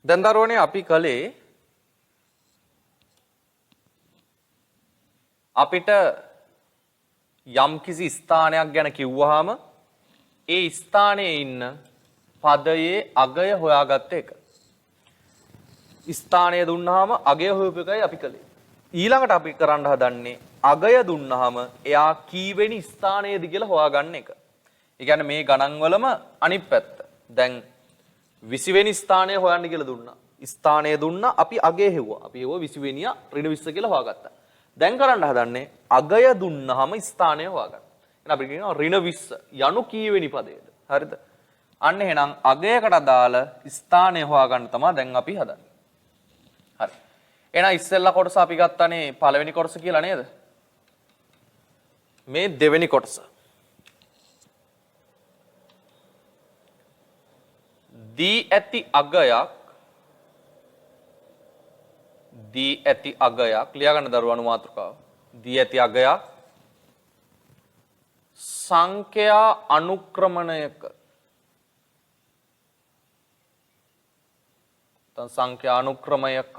දැන් දරුවනේ අපි කලේ අපිට යම් කිසි ස්ථානයක් ගැන කිව්වහම ඒ ස්ථානයේ ඉන්න පදයේ අගය හොයාගත්ත එක. ස්ථානය දුන්නාම අගය හොයපු එකයි අපි කලේ. ඊළඟට අපි කරන්න හදන්නේ අගය දුන්නාම එයා කීවෙනි ස්ථානයේද කියලා හොයාගන්න එක. ඒ කියන්නේ මේ ගණන් වලම අනිත් පැත්ත. දැන් 20 වෙනි ස්ථානය හොයන්න කියලා දුන්නා. ස්ථානය දුන්නා අපි අගය හෙව්වා. අපි හෙව්වා 20 වෙනියා ඍණ 20 කියලා හොයාගත්තා. දැන් කරන්න හදන්නේ අගය දුන්නාම ස්ථානය හොයාගන්න. එහෙනම් අපි කියනවා ඍණ 20 යනු කීවෙනි පදයේද? හරිද? අන්න එහෙනම් අගයකට අදාළ ස්ථානය හොයාගන්න තමයි දැන් අපි හදන්නේ. හරි. එහෙනම් ඉස්සෙල්ලා කොටස අපි ගත්තානේ පළවෙනි කොටස කියලා නේද? මේ දෙවෙනි කොටස. දී ඇති අගයක් ලියා ගන්න දරුවනු මාතෘකාව. දී ඇති අගයක් සංඛ්‍යා අනුක්‍රමණයක සංඛ්‍යා අනුක්‍රමයක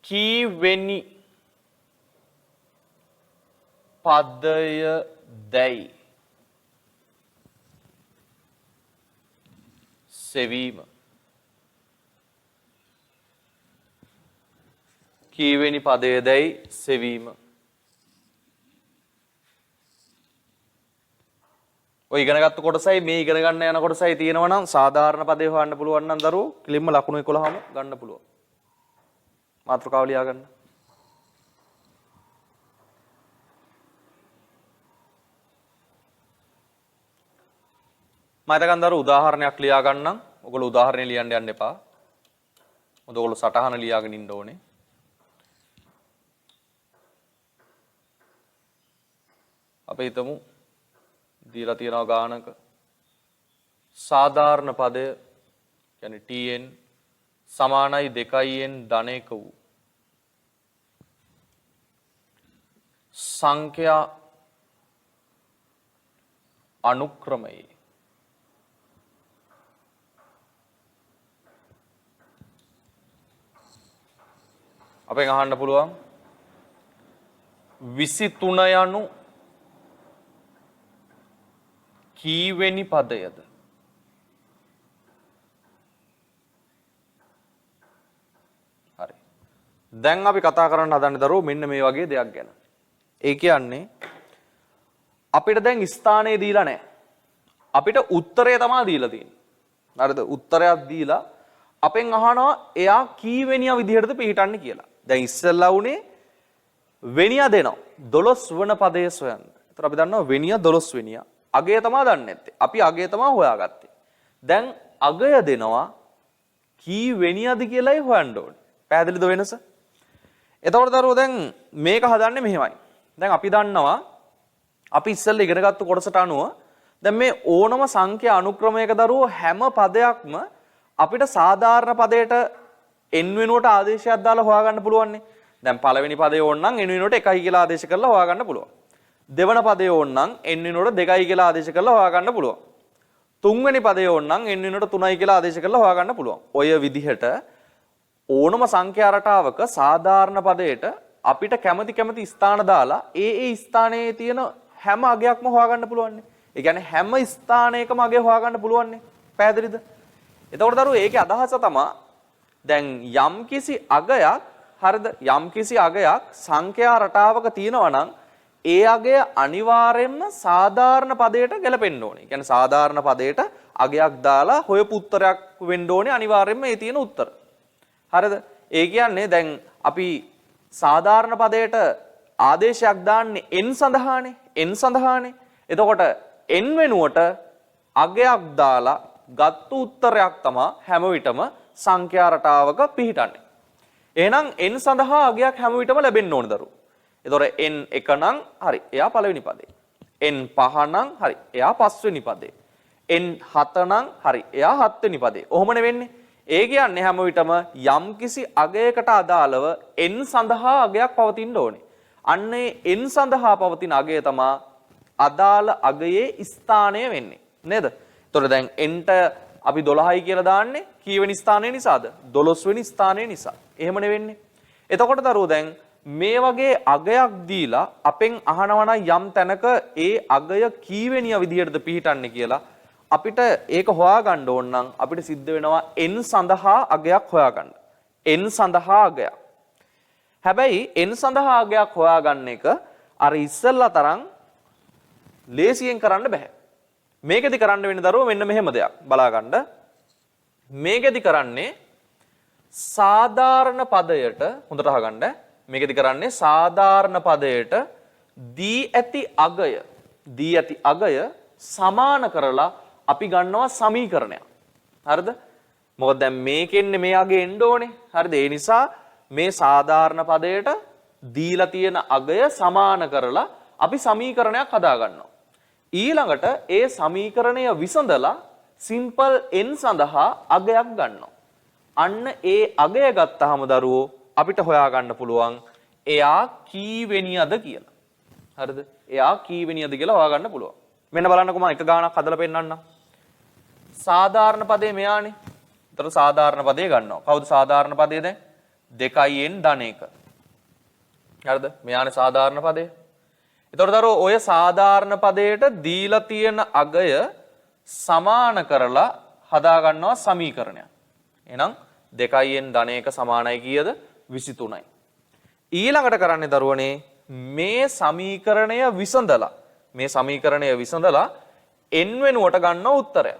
කීවෙනි පදය දැයි සෙවීම. කීවෙනි පදය දැයි සෙවීම. ඔය ඉගෙනගත්තු කොටසයි මේ ඉගෙන ගන්න යන කොටසයි තියෙනවා නම් සාධාරණ පදේ හොයන්න පුළුවන් නම් දරුවෝ කිලින්ම ලකුණු 11ම ගන්න පුළුවන්. මාතෘකාව ලියා ගන්න. මම හිතගන්න දරුවෝ උදාහරණයක් ලියා ගන්නම්. ඔයගොල්ලෝ උදාහරණේ ලියන්න යන්න එපා. මොකද ඔයගොල්ලෝ සටහන ලියාගෙන ඉන්න ඕනේ. අපි හිතමු දීලා තියෙනවා ගානක සාධාරණ පදය කියන්නේ tn සමානයි 2n ධන 1 වූ සංඛ්‍යා අනුක්‍රමයේ අපෙන් අහන්න පුළුවන් 23 යනු කීවෙනි පදයද? හරි. දැන් අපි කතා කරන්න හදන්නේ දරුවෝ මෙන්න මේ වගේ දෙයක් ගැන. ඒ කියන්නේ අපිට දැන් ස්ථානය දීලා නැහැ. අපිට උත්තරය තමයි දීලා තියෙන්නේ. හරිද? උත්තරයක් දීලා අපෙන් අහනවා එයා කීවෙනියා විදිහටද පිළිටන්නේ කියලා. දැන් ඉස්සෙල්ලා උනේ වෙනියා දෙනවා. 12 වන පදයේ සොයන්න. ඒතර අපි දන්නවා වෙනියා 12 වෙනියා. අගය තමයි දන්නේ නැත්තේ. අපි අගය තමයි හොයාගත්තේ. දැන් අගය දෙනවා කී වෙනියද කියලායි හොයන්න ඕනේ. පැහැදිලිද වෙනස? එතකොට දරුවෝ දැන් මේක හදන්නේ මෙහෙමයි. දැන් අපි දන්නවා අපි ඉස්සෙල්ලා ඉගෙනගත්තු කොටසට අනුව දැන් මේ ඕනම සංඛ්‍යා අනුක්‍රමයක දරුවෝ හැම පදයක්ම අපිට සාධාරණ පදයට n වෙනුවට ආදේශයක් දාලා හොයාගන්න පුළුවන්නේ. දැන් පළවෙනි පදේ ඕන නම් n වෙනුවට 1යි කියලා ආදේශ කරලා හොයාගන්න පුළුවන්. දෙවන පදේ ඕන නම් n වෙනුවට 2යි කියලා ආදේශ කරලා හොයාගන්න පුළුවන්. තුන්වෙනි පදේ ඕන නම් n වෙනුවට 3යි කියලා ආදේශ කරලා හොයාගන්න පුළුවන්. ඔය විදිහට ඕනම සංඛ්‍යා රටාවක සාධාරණ පදයට අපිට කැමති ස්ථාන දාලා ඒ ස්ථානයේ තියෙන හැම අගයක්ම හොයාගන්න පුළුවන්. ඒ කියන්නේ හැම ස්ථානයකම අගය හොයාගන්න පුළුවන්. පැහැදිලිද? එතකොට දරුවෝ ඒකේ අදහස තමයි දැන් යම්කිසි අගයක් හරිද යම්කිසි අගයක් සංඛ්‍යා රටාවක තියෙනවා නම් ඒ අගය අනිවාර්යයෙන්ම සාධාරණ පදයට ගැලපෙන්න ඕනේ. ඒ කියන්නේ සාධාරණ පදයට අගයක් දාලා හොයපු උත්තරයක් වෙන්න ඕනේ අනිවාර්යයෙන්ම ඒ තියෙන උත්තර. හරිද? ඒ කියන්නේ දැන් අපි සාධාරණ පදයට ආදේශයක් දාන්නේ n සඳහානේ. n සඳහානේ. එතකොට n වෙනුවට අගයක් දාලා ගත්තු උත්තරයක් තමයි හැම විටම සංඛ්‍යා රටාවක පිහිටන්නේ. එහෙනම් n සඳහා අගයක් හැම විටම ලැබෙන්න ඕනේ දරුවෝ. එතකොට n 1 නම් හරි එයා පළවෙනි පදේ. n 5 නම් හරි එයා පස්වෙනි පදේ. n 7 නම් හරි එයා හත්වෙනි පදේ. ඔහොමනේ වෙන්නේ. ඒ කියන්නේ හැම විටම යම්කිසි අගයකට අදාළව n සඳහා අගයක් පවතින්න ඕනේ. අන්නේ n සඳහා පවතින අගය තමයි අදාළ අගයේ ස්ථානය වෙන්නේ. නේද? එතකොට දැන් nට අපි 12යි කියලා දාන්නේ කීවෙනි ස්ථානයේ නිසාද? 12 වෙනි ස්ථානයේ නිසා. එහෙමනේ වෙන්නේ. එතකොට දරුවෝ දැන් මේ වගේ අගයක් දීලා අපෙන් අහනවා නම් යම් තැනක ඒ අගය කීවෙනිය විදිහටද පිහිටන්නේ කියලා අපිට ඒක හොයාගන්න ඕන නම් අපිට සිද්ධ වෙනවා n සඳහා අගයක් හොයාගන්න. n සඳහා අගයක්. හැබැයි n සඳහා අගයක් හොයාගන්න එක අර ඉස්සෙල්ලා තරම් ලේසියෙන් කරන්න බෑ. මේකෙදි කරන්න වෙන්නේ දරුවෝ මෙන්න මෙහෙම දෙයක්. බලා ගන්න. මේකෙදි කරන්නේ සාධාරණ පදයට හොඳට අහගන්න. මේකෙදි කරන්නේ සාධාරණ පදයට දී ඇති අගය සමාන කරලා අපි ගන්නවා සමීකරණයක්. හරිද? මොකද දැන් මේකෙන්නේ මේ අගය එන්න ඕනේ. හරිද? ඒ නිසා මේ සාධාරණ පදයට දීලා තියෙන අගය සමාන කරලා අපි සමීකරණයක් හදා ගන්නවා. ඊළඟට ඒ සමීකරණය විසඳලා සිම්පල් n සඳහා අගයක් ගන්නවා. අන්න ඒ අගය ගත්තාම දරුවෝ අපිට හොයාගන්න පුළුවන් එයා කීවෙනියද කියලා. හරිද? එයා කීවෙනියද කියලා හොයාගන්න පුළුවන්. මෙන්න බලන්නකෝ මම එක ගානක් හදලා පෙන්නන්නම්. සාධාරණ පදේ මෙයානේ. ඒතර සාධාරණ පදේ ගන්නවා. කවුද සාධාරණ පදේ දැන්? 2n ධන 1. හරිද? මෙයානේ සාධාරණ පදේ. ඒතර දරුවෝ ඔය සාධාරණ පදයට දීලා තියෙන අගය සමාන කරලා හදා ගන්නවා සමීකරණයක්. එහෙනම් 2n ධන 1 සමානයි කීයද? 23යි. ඊළඟට කරන්නේ දරුවනේ මේ සමීකරණය විසඳලා n වෙනුවට ගන්න උත්තරයක්.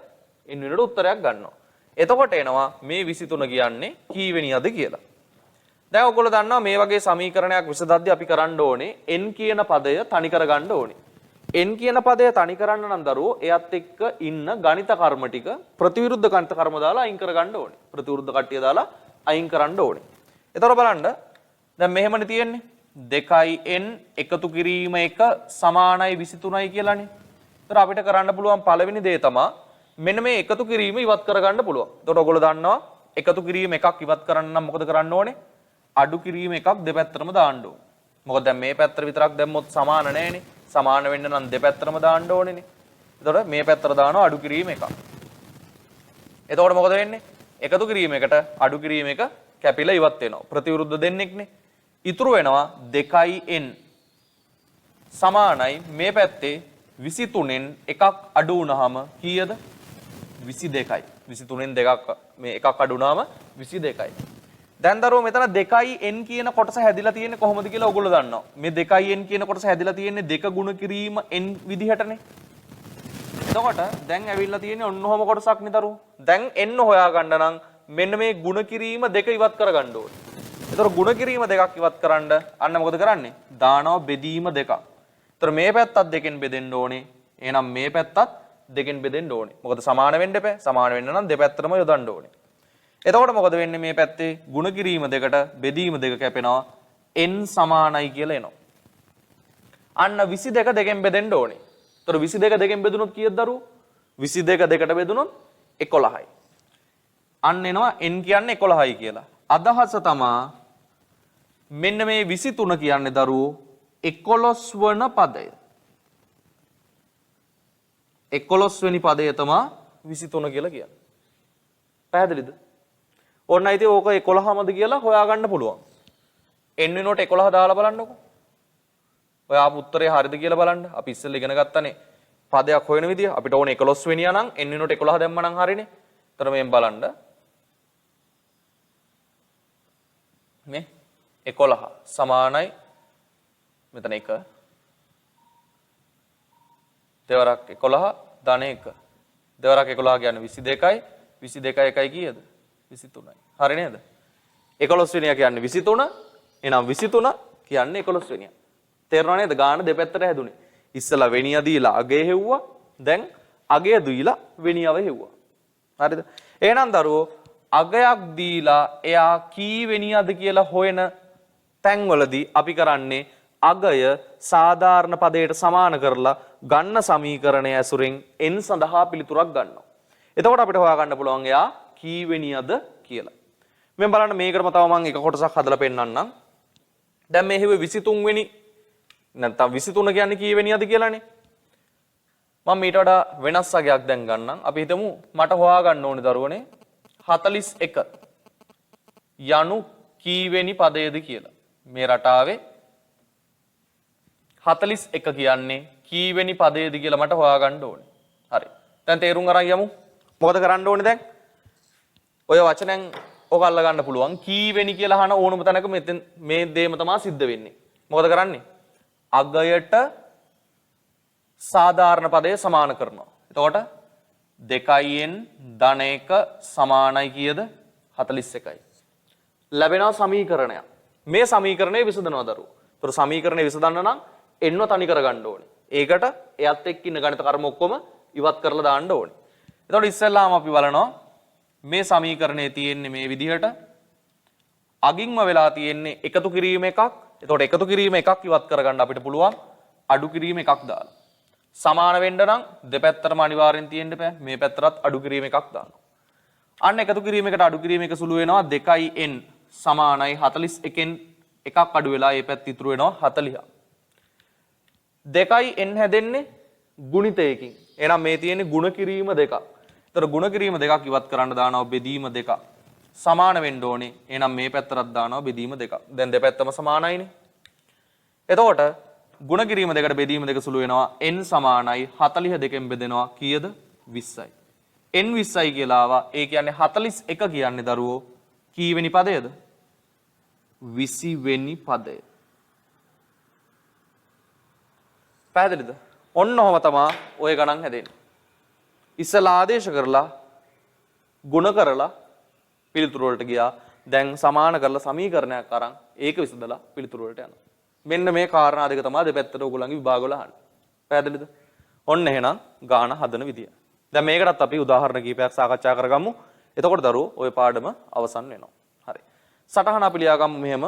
n වෙනුවට උත්තරයක් ගන්නවා. එතකොට එනවා මේ 23 කියන්නේ කීවෙනියද කියලා. දැන් ඔයගොල්ලෝ දන්නවා මේ වගේ සමීකරණයක් විසඳද්දී අපි කරන්න ඕනේ n කියන පදය තනි කර ගන්න ඕනේ. n කියන පදය තනි කරන්න නම් දරුවෝ එයත් එක්ක ඉන්න ගණිත කර්ම ටික ප්‍රතිවිරුද්ධ ගණිත කර්ම දාලා අයින් කර ගන්න ඕනේ. ප්‍රතිවිරුද්ධ කට්ටිය දාලා අයින් කරන්න ඕනේ. එතකොට බලන්න දැන් මෙහෙමනේ තියෙන්නේ 2n එකතු කිරීම 1 සමානයි 23යි කියලානේ. ඒතර අපිට කරන්න පුළුවන් පළවෙනි දේ තමයි මෙන්න මේ එකතු කිරීම ඉවත් කරගන්න පුළුවන්. එතකොට ඔයගොල්ලෝ දන්නවා එකතු කිරීම එකක් ඉවත් කරන්න නම් මොකද කරන්න ඕනේ? අඩු කිරීම එකක් දෙපැත්තටම දාන්න ඕනේ. මොකද දැන් මේ පැත්තට විතරක් දැම්මොත් සමාන නැහැනේ. සමාන වෙන්න නම් දෙපැත්තටම දාන්න ඕනේනේ. එතකොට මේ පැත්තට දානවා අඩු කිරීම එකක්. එතකොට මොකද වෙන්නේ? එකතු කිරීම එකට අඩු කිරීම එක කැපිලා ඉවත් වෙනවා. ප්‍රතිවිරුද්ධ දෙන්නෙක්නේ. ඉතුරු වෙනවා 2n සමානයි මේ පැත්තේ 23න් එකක් අඩු වුණාම කීයද? 22යි. 23න් දෙකක් මේ එකක් අඩු වුණාම 22යි. දැන් දරුවෝ මෙතන 2n කියන කොටස හැදිලා තියෙන්නේ කොහොමද කියලා ඔයගොල්ලෝ දන්නවා. මේ 2n කියන කොටස හැදිලා තියෙන්නේ දෙක ගුණ කිරීම n විදිහටනේ. එතකොට දැන් ඇවිල්ලා තියෙන්නේ ඔන්න ඔහොම කොටසක් නේ දරුවෝ. දැන් n හොයා ගන්න නම් මෙන්න මේ ගුණ කිරීම දෙක ඉවත් කරගන්න ඕනේ. එතකොට ගුණ කිරීම දෙකක් ඉවත් කරන්න අන්න මොකද කරන්නේ? දානවා බෙදීම දෙකක්. එතකොට මේ පැත්තත් දෙකෙන් බෙදෙන්න ඕනේ. එහෙනම් මේ පැත්තත් දෙකෙන් බෙදෙන්න ඕනේ. මොකද සමාන වෙන්න එපා. සමාන වෙන්න නම් දෙපැත්තටම යොදන්න ඕනේ. එතකොට මොකද වෙන්නේ මේ පැත්තේ ගුණ කිරීම දෙකට බෙදීම දෙක කැපෙනවා n සමානයි කියලා එනවා. අන්න 22 දෙකෙන් බෙදෙන්න ඕනේ. එතකොට 22 දෙකෙන් බෙදුනොත් කීයද දරුවෝ? 22 දෙකට බෙදුනොත් 11යි. අන්න එනවා n කියන්නේ 11යි කියලා. අදහස තමා මෙන්න මේ 23 කියන්නේ දරුවෝ 11 වන පදය. 11 වෙනි පදය තමා 23 කියලා කියන්නේ. පැහැදිලිද? ඕන්න ඉතින් ඕක 11මද කියලා හොයාගන්න පුළුවන්. n වෙනුවට 11 දාලා බලන්නකෝ. ඔය ආපු උත්තරේ හරියද කියලා බලන්න. අපි ඉස්සෙල්ලා ඉගෙන ගත්තනේ පදයක් හොයන විදිය. අපිට ඕනේ 11 වෙනියා නම් n වෙනුවට 11 දැම්ම නම් හරිනේ. එතන මෙහෙන් බලන්න. මේ 11 සමානයි මෙතන 1 දෙවරක් 11 ධන 1 දෙවරක් 11 කියන්නේ 22යි 22 එකයි කීයද 23යි හරි නේද 11 වෙනියා කියන්නේ 23 එහෙනම් 23 කියන්නේ 11 වෙනියා තේරෙනව නේද ගාන දෙපැත්තට හැදුනේ ඉස්සලා වෙනියා දීලා අගේ හෙව්වා දැන් අගේ දීලා වෙනියව හෙව්වා හරිද එහෙනම් දරුවෝ අගයක් දීලා එයා කී වෙනියද කියලා හොයන තැන්වලදී අපි කරන්නේ අගය සාධාරණ පදයට සමාන කරලා ගන්න සමීකරණය ඇසුරින් n සඳහා පිළිතුරක් ගන්නවා. එතකොට අපිට හොයාගන්න පුළුවන් එයා කී වෙනියද කියලා. මෙන්න බලන්න මේකටම තව මම එක කොටසක් හදලා පෙන්නන්නම්. දැන් මේ හිව 23 වෙනි නැත්නම් 23 කියන්නේ කී වෙනියද කියලානේ. මම ඊට වඩා වෙනස් අගයක් දැන් ගන්නම්. අපි හිතමු මට හොයාගන්න ඕනේ දරුවනේ 41 යනු කීවෙනි පදයේද කියලා. මේ රටාවේ 41 කියන්නේ කීවෙනි පදයේද කියලා මට හොයාගන්න ඕනේ. හරි. දැන් තේරුම් අරන් යමු. මොකද කරන්න ඕනේ දැන්? ඔය වචනෙන් ඔක අල්ල ගන්න පුළුවන්. කීවෙනි කියලා අහන ඕනම තැනක මෙතෙන් මේ දේම තමයි සිද්ධ වෙන්නේ. මොකද කරන්නේ? අගයට සාධාරණ පදය සමාන කරනවා. එතකොට 2n ධන 1 සමානයි කීයද? 41යි. ලැබෙනවා සමීකරණයක්. මේ සමීකරණය විසඳනවා දරුවෝ. ඒතර සමීකරණය විසඳන්න නම් එන්නව තනි කරගන්න ඕනේ. ඒකට එයත් එක්ක ඉන්න ගණිත කර්ම ඔක්කොම ඉවත් කරලා දාන්න ඕනේ. එතකොට ඉස්සෙල්ලාම අපි බලනවා මේ සමීකරණයේ තියෙන්නේ මේ විදිහට අගින්ම වෙලා තියෙන්නේ එකතු කිරීම එකක්. එතකොට එකතු කිරීම එකක් ඉවත් කරගන්න අපිට පුළුවන් අඩු කිරීම එකක් දාලා. සමාන වෙන්න නම් දෙපැත්තටම අනිවාර්යෙන් තියෙන්න බෑ. මේ පැත්තටත් අඩු කිරීම එකක් දානවා. අන්න එකතු කිරීමකට අඩු කිරීම එක සුළු වෙනවා 2n සමානයි 41න් එකක් අඩු වෙලා ඒ පැත්ත ඉතුරු වෙනවා 40. 2n හැදෙන්නේ ගුණිතයකින්. එහෙනම් මේ තියෙන්නේ ಗುಣ කිරීම දෙකක්. ඒතර ಗುಣ කිරීම දෙකක් ඉවත් කරන්න දානවා බෙදීම දෙකක්. සමාන වෙන්න ඕනේ. එහෙනම් මේ පැත්තටත් දානවා බෙදීම දෙකක්. දැන් දෙපැත්තම සමානයිනේ. එතකොට ಗುಣ කිරීම දෙකට බෙදීම දෙක සුළු වෙනවා n සමානයි 42න් බෙදෙනවා කීයද? 20යි. n 20යි කියලා ආවා. ඒ කියන්නේ 41 කියන්නේ දරුවෝ කීවෙනි පදයේද? 20 වෙනි පදය. පැහැදිලිද? ඔන්න ඔහම තමයි ඔය ගණන් හැදෙන්නේ. ඉස්සලා ආදේශ කරලා ಗುಣ කරලා පිළිතුරු වලට ගියා. දැන් සමාන කරලා සමීකරණයක් අරන් ඒක විසඳලා පිළිතුරු වලට යනවා. මෙන්න මේ කාරණා දෙක තමයි දෙපැත්තට ඕගොල්ලන්ගේ විභාග වල අහන්නේ. පැහැදිලිද? ඔන්න එහෙනම් ගාන හදන විදිය. දැන් මේකටත් අපි උදාහරණ කීපයක් සාකච්ඡා කරගමු. එතකොට දරුවෝ ওই පාඩම අවසන් වෙනවා. හරි. සටහන අපි ලියාගමු මෙහෙම.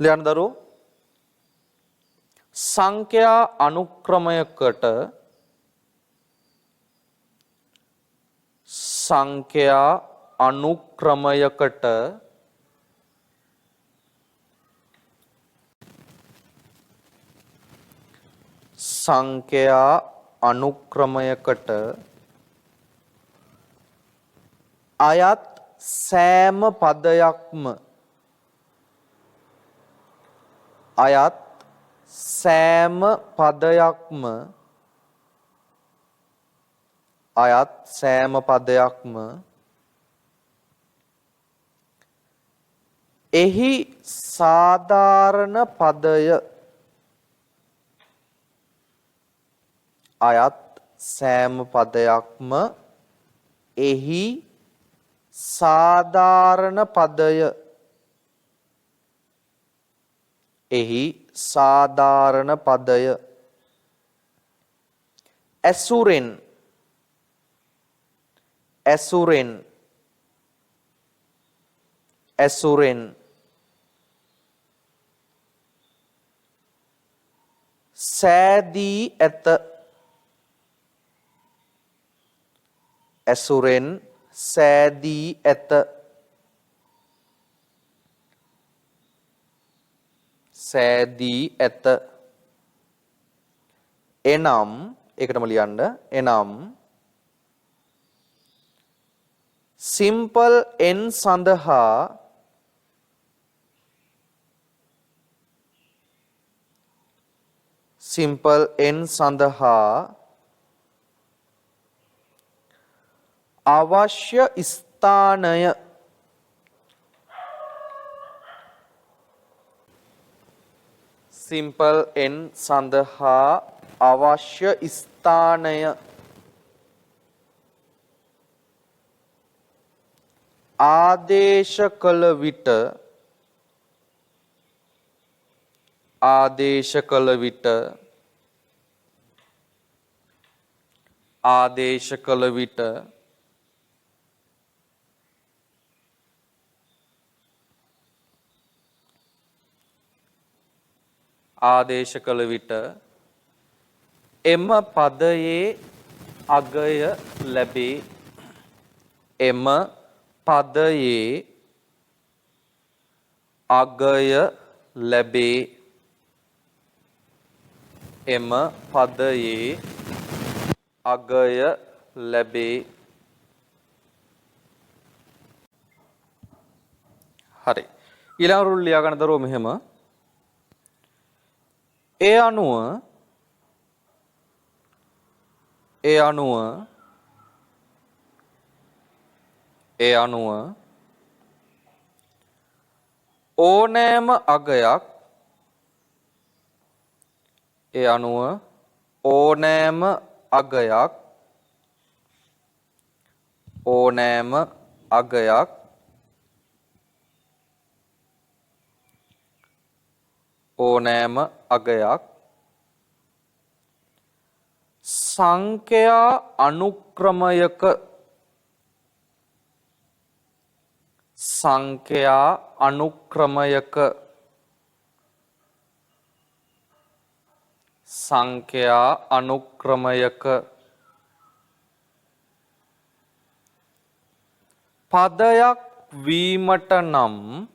ලියන්න දරුවෝ. සංඛ්‍යා අනුක්‍රමයකට අයත් සෑම පදයක්ම එහි සාධාරණ පදය ඇසුරෙන් සෑදී ඇත. එනම් ඒකටම ලියන්න. එනම් සිම්පල් n සඳහා අවශ්‍ය ස්ථානය ආදේශ කළ විට එම පදයේ අගය ලැබේ. එම පදයේ අගය ලැබේ. හරි. ඊළඟ රුල් ලියා ගන්න දරුවෝ මෙහෙම. ඒ අනුව ඕනෑම අගයක් සංඛ්‍යා අනුක්‍රමයක පදයක් වීමට නම්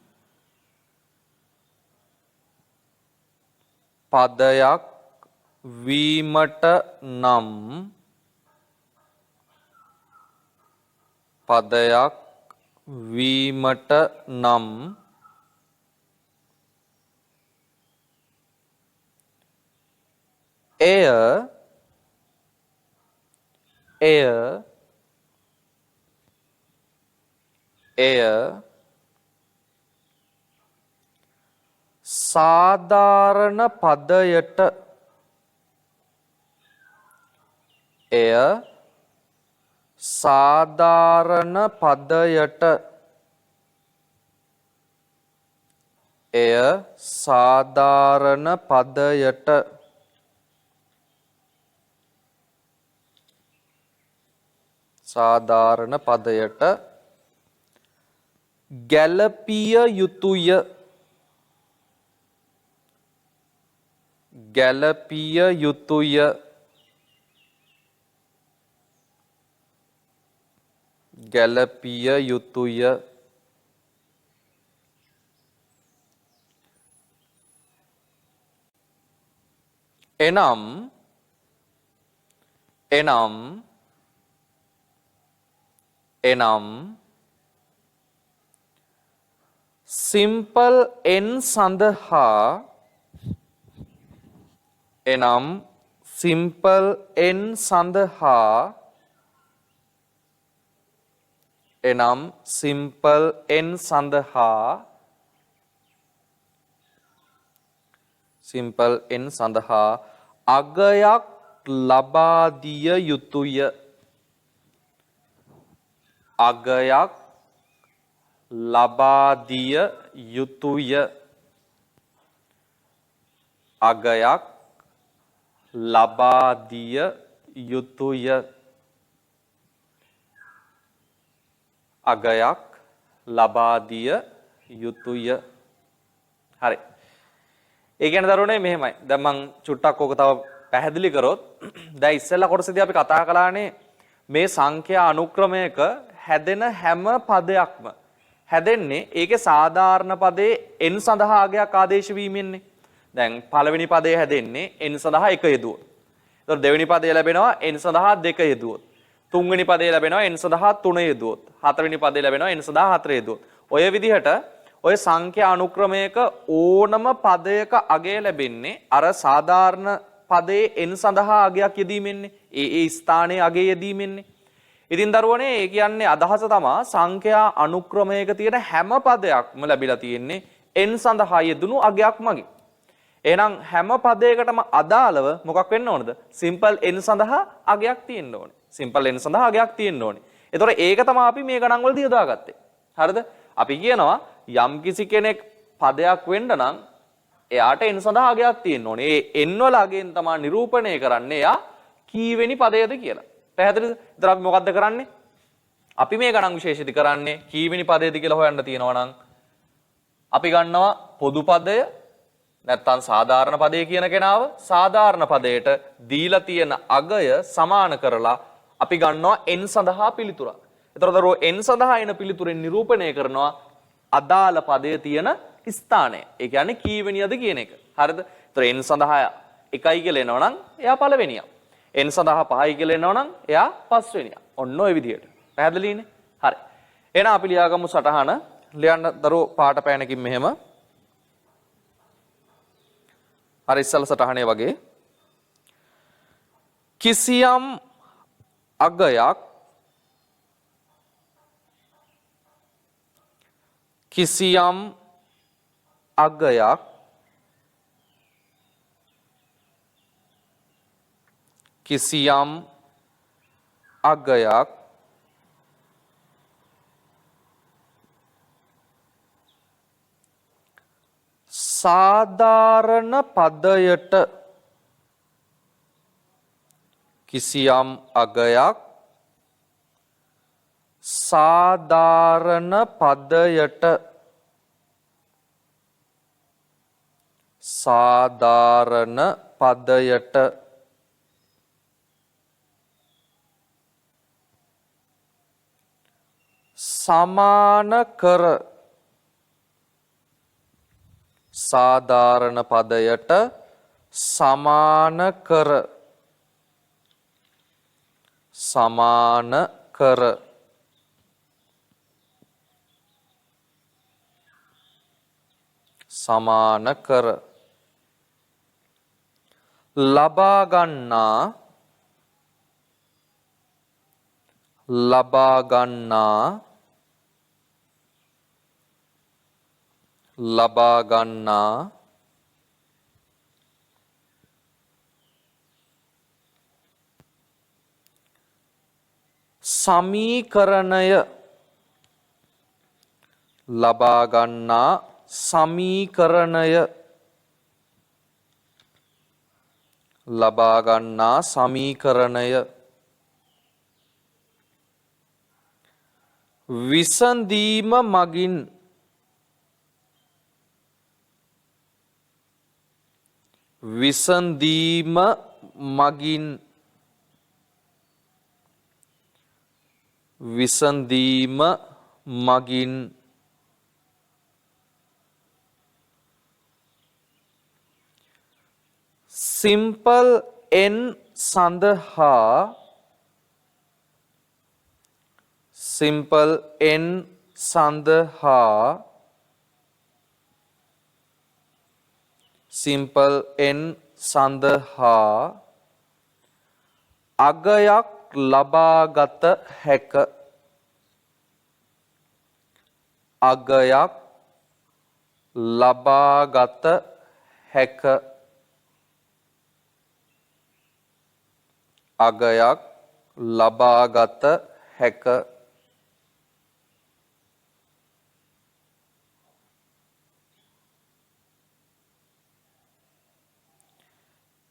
එය සාධාරණ පදයට ගැලපිය යුතුය. එනම් simple n සඳහා අගයක් ලබා දිය යුතුය. හරි. ඒ කියන්නේ දරුවනේ මෙහෙමයි. දැන් මං චුට්ටක් ඕක තව පැහැදිලි කරොත් දැන් ඉස්සෙල්ලා කොටසදී අපි කතා කළානේ මේ සංඛ්‍යා අනුක්‍රමයක හැදෙන හැම පදයක්ම හැදෙන්නේ ඒකේ සාධාරණ පදයේ n සඳහා අගයක් ආදේශ වීමෙන්නේ. දැන් පළවෙනි පදයේ හැදෙන්නේ n සඳහා 1 යෙදුවොත්. එතකොට දෙවෙනි පදයේ ලැබෙනවා n සඳහා 2 යෙදුවොත්. තුන්වෙනි පදයේ ලැබෙනවා n සඳහා 3 යෙදුවොත්. හතරවෙනි පදයේ ලැබෙනවා n සඳහා 4 යෙදුවොත්. ඔය විදිහට ඔය සංඛ්‍යා අනුක්‍රමයක ඕනම පදයක අගය ලැබෙන්නේ අර සාධාරණ පදයේ n සඳහා අගයක් යෙදීමෙන්නේ. ඒ ස්ථානයේ අගය යෙදීමෙන්නේ. ඉතින් දරුවනේ ඒ කියන්නේ අදහස තමයි සංඛ්‍යා අනුක්‍රමයක තියෙන හැම පදයක්ම ලැබිලා තියෙන්නේ n සඳහා යෙදුණු අගයක් මගින්. එහෙනම් හැම පදයකටම අදාළව මොකක් වෙන්න ඕනද? සිම්පල් n සඳහා අගයක් තියෙන්න ඕනේ. සිම්පල් n සඳහා අගයක් තියෙන්න ඕනේ. ඒතකොට ඒක තමයි අපි මේ ගණන් වලදී යොදාගත්තේ. හරිද? අපි කියනවා යම් කිසි කෙනෙක් පදයක් වෙන්න නම් එයාට n සඳහා අගයක් තියෙන්න ඕනේ. ඒ n වල අගයෙන් තමයි නිරූපණය කරන්නේ එයා කීවෙනි පදයද කියලා. පැහැදිලිද? ඉතින් අපි මොකද්ද කරන්නේ? අපි මේ ගණන් විශේෂිත කරන්නේ කීවෙනි පදයේද කියලා හොයන්න තියෙනවා නම් අපි ගන්නවා පොදු පදය නැත්තම් සාධාරණ පදය කියන කෙනාව සාධාරණ පදයට දීලා තියෙන අගය සමාන කරලා අපි ගන්නවා n සඳහා පිළිතුරක්. එතකොට දරුවෝ n සඳහා එන පිළිතුරෙන් නිරූපණය කරනවා අදාළ පදයේ තියෙන ස්ථානය. ඒ කියන්නේ කීවෙනියද කියන එක. හරිද? එතකොට n සඳහා 1යි කියලා එනවනම් එයා පළවෙනියා. n සඳහා 5යි කියලා එනවනම් එයා පස්වෙනියා. ඔන්න ඔය විදිහට. පැහැදිලිනේ? හරි. එහෙනම් අපි ලියාගමු සටහන. ලියන්න දරුවෝ පාට පෑනකින් මෙහෙම. අර ඉස්සල සටහනේ වගේ. කිසියම් අගයක් කිසියම් අගයක් කිසියම් අගයක් සාධාරණ පදයට කිසියම් අගයක් සාධාරණ පදයට සාධාරණ පදයට සමාන කර සාධාරණ පදයට සමාන කර සමාන කර සමාන කර ලබා ගන්නා ලබා ගන්නා ලබා ගන්නා සමීකරණය ලබා ගන්නා සමීකරණය ලබා ගන්නා සමීකරණය විසඳීම මගින් විසඳීම මගින් විසඳීම මගින් සිම්පල් n සඳහා සිම්පල් n සඳහා සිම්පල් n සඳහා අගයක් ලබාගත හැක අගයක් ලබාගත හැක අගයක් ලබාගත හැක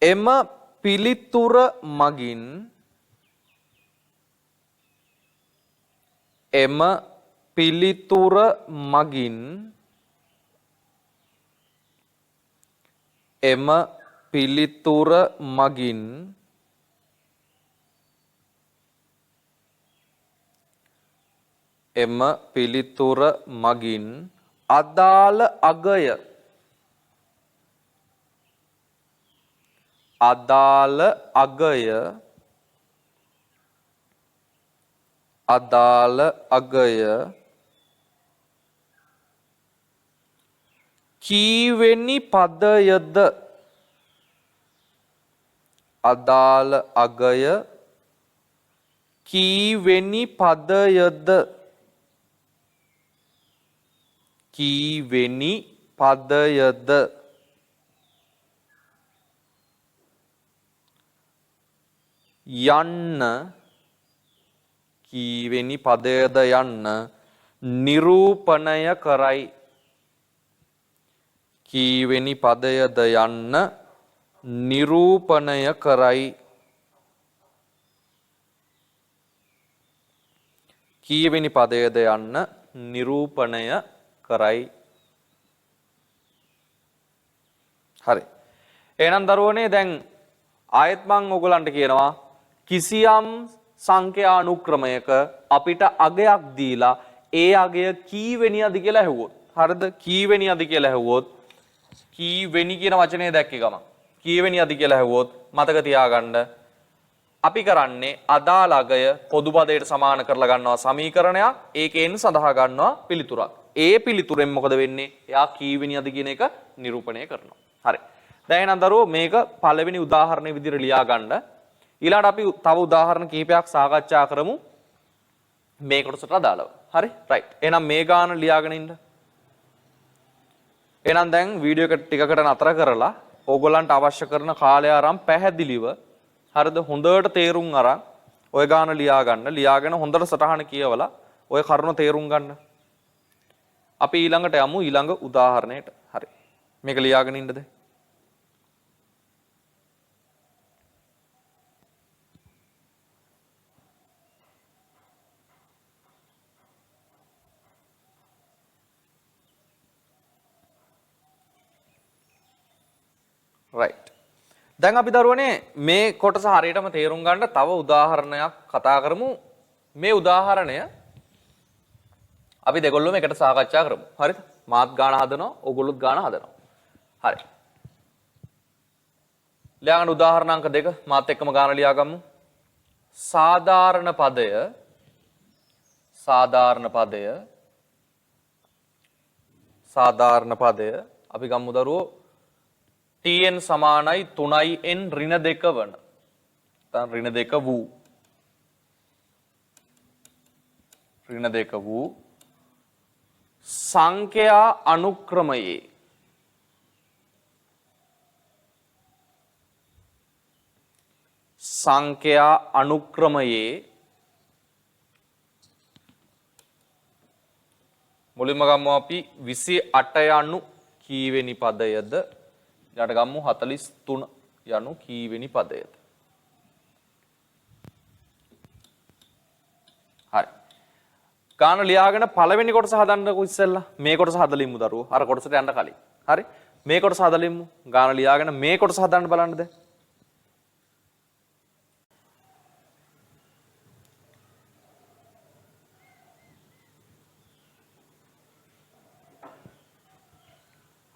එම පිළිතුර මගින් එම පිළිතුර මගින් එම පිළිතුර මගින් එම පිළිතුර මගින් අදාළ අගය අදාළ අගය අදාළ අගය කීවෙනි පදයද අදාළ අගය කීවෙනි පදයද කීවෙනි පදයද යන්න කීවෙනි පදයද යන්න නිරූපණය කරයි කීවෙනි පදයද යන්න නිරූපණය කරයි කීවෙනි පදයද යන්න නිරූපණය කරයි හරි එහෙනම් දරුවනේ දැන් ආයෙත් මම ඔයගලන්ට කියනවා කිසියම් සංඛ්‍යා අනුක්‍රමයක අපිට අගයක් දීලා ඒ අගය කීවෙනියද කියලා ඇහුවොත් හරිද කීවෙනියද කියලා ඇහුවොත් කීවෙනි කියන වචනේ දැක්කේ ගමන් කීවෙනි අධි කියලා ඇහුවොත් මතක තියාගන්න අපි කරන්නේ අදාළ අගය පොදු පදයට සමාන කරලා ගන්නවා සමීකරණයක්. ඒකෙන් සඳහා ගන්නවා පිළිතුරක්. ඒ පිළිතුරෙන් මොකද වෙන්නේ? එයා කීවෙනි අධි කියන එක නිරූපණය කරනවා. හරි. දැන් එහෙනම් දරුවෝ මේක පළවෙනි උදාහරණයේ විදිහට ලියා ගන්න. ඊළඟට අපි තව උදාහරණ කිහිපයක් සාකච්ඡා කරමු මේ කොටසට අදාළව. හරි? රයිට්. එහෙනම් මේ ගාන ලියාගෙන ඉන්න. එහෙනම් දැන් වීඩියෝ එක ටිකකට නතර කරලා ඕගොල්ලන්ට අවශ්‍ය කරන කාලය ආරම් පැහැදිලිව හරිද හොඳට තේරුම් අරන් ඔය ගාන ලියා ගන්න. ලියාගෙන හොඳට සටහන කියවලා ඔය කරුණ තේරුම් ගන්න. අපි ඊළඟට යමු ඊළඟ උදාහරණයට. හරි. මේක ලියාගෙන ඉන්නද? right. දැන් අපි දරුවනේ මේ කොටස හරියටම තේරුම් ගන්න තව උදාහරණයක් කතා කරමු. මේ උදාහරණය අපි දෙගොල්ලොම එකට සාකච්ඡා කරමු. හරිද? මාත් ගාන හදනවා, ඕගොල්ලොත් ගාන හදනවා. හරි. ලියාගන්න උදාහරණ අංක 2 මාත් එක්කම ගාන ලියාගමු. සාධාරණ පදය අපි ගමු දරුවෝ tn සමානයි 3n ඍණ 2 වන. නැත්නම් ඍණ 2 වූ සංඛ්‍යා අනුක්‍රමයේ මුලින්ම ගමු අපි 28 යනු කීවෙනි පදයද? ඊට ගමු 43 යනු කීවෙනි පදයද? හරි. ගාන ලියාගෙන පළවෙනි කොටස හදන්නකො ඉස්සෙල්ලා. මේ කොටස හදලිමු දරුවෝ. අර කොටසට යන්න කලින්. හරි. මේ කොටස හදලිමු. ගාන ලියාගෙන මේ කොටස හදන්න බලන්න දැන්.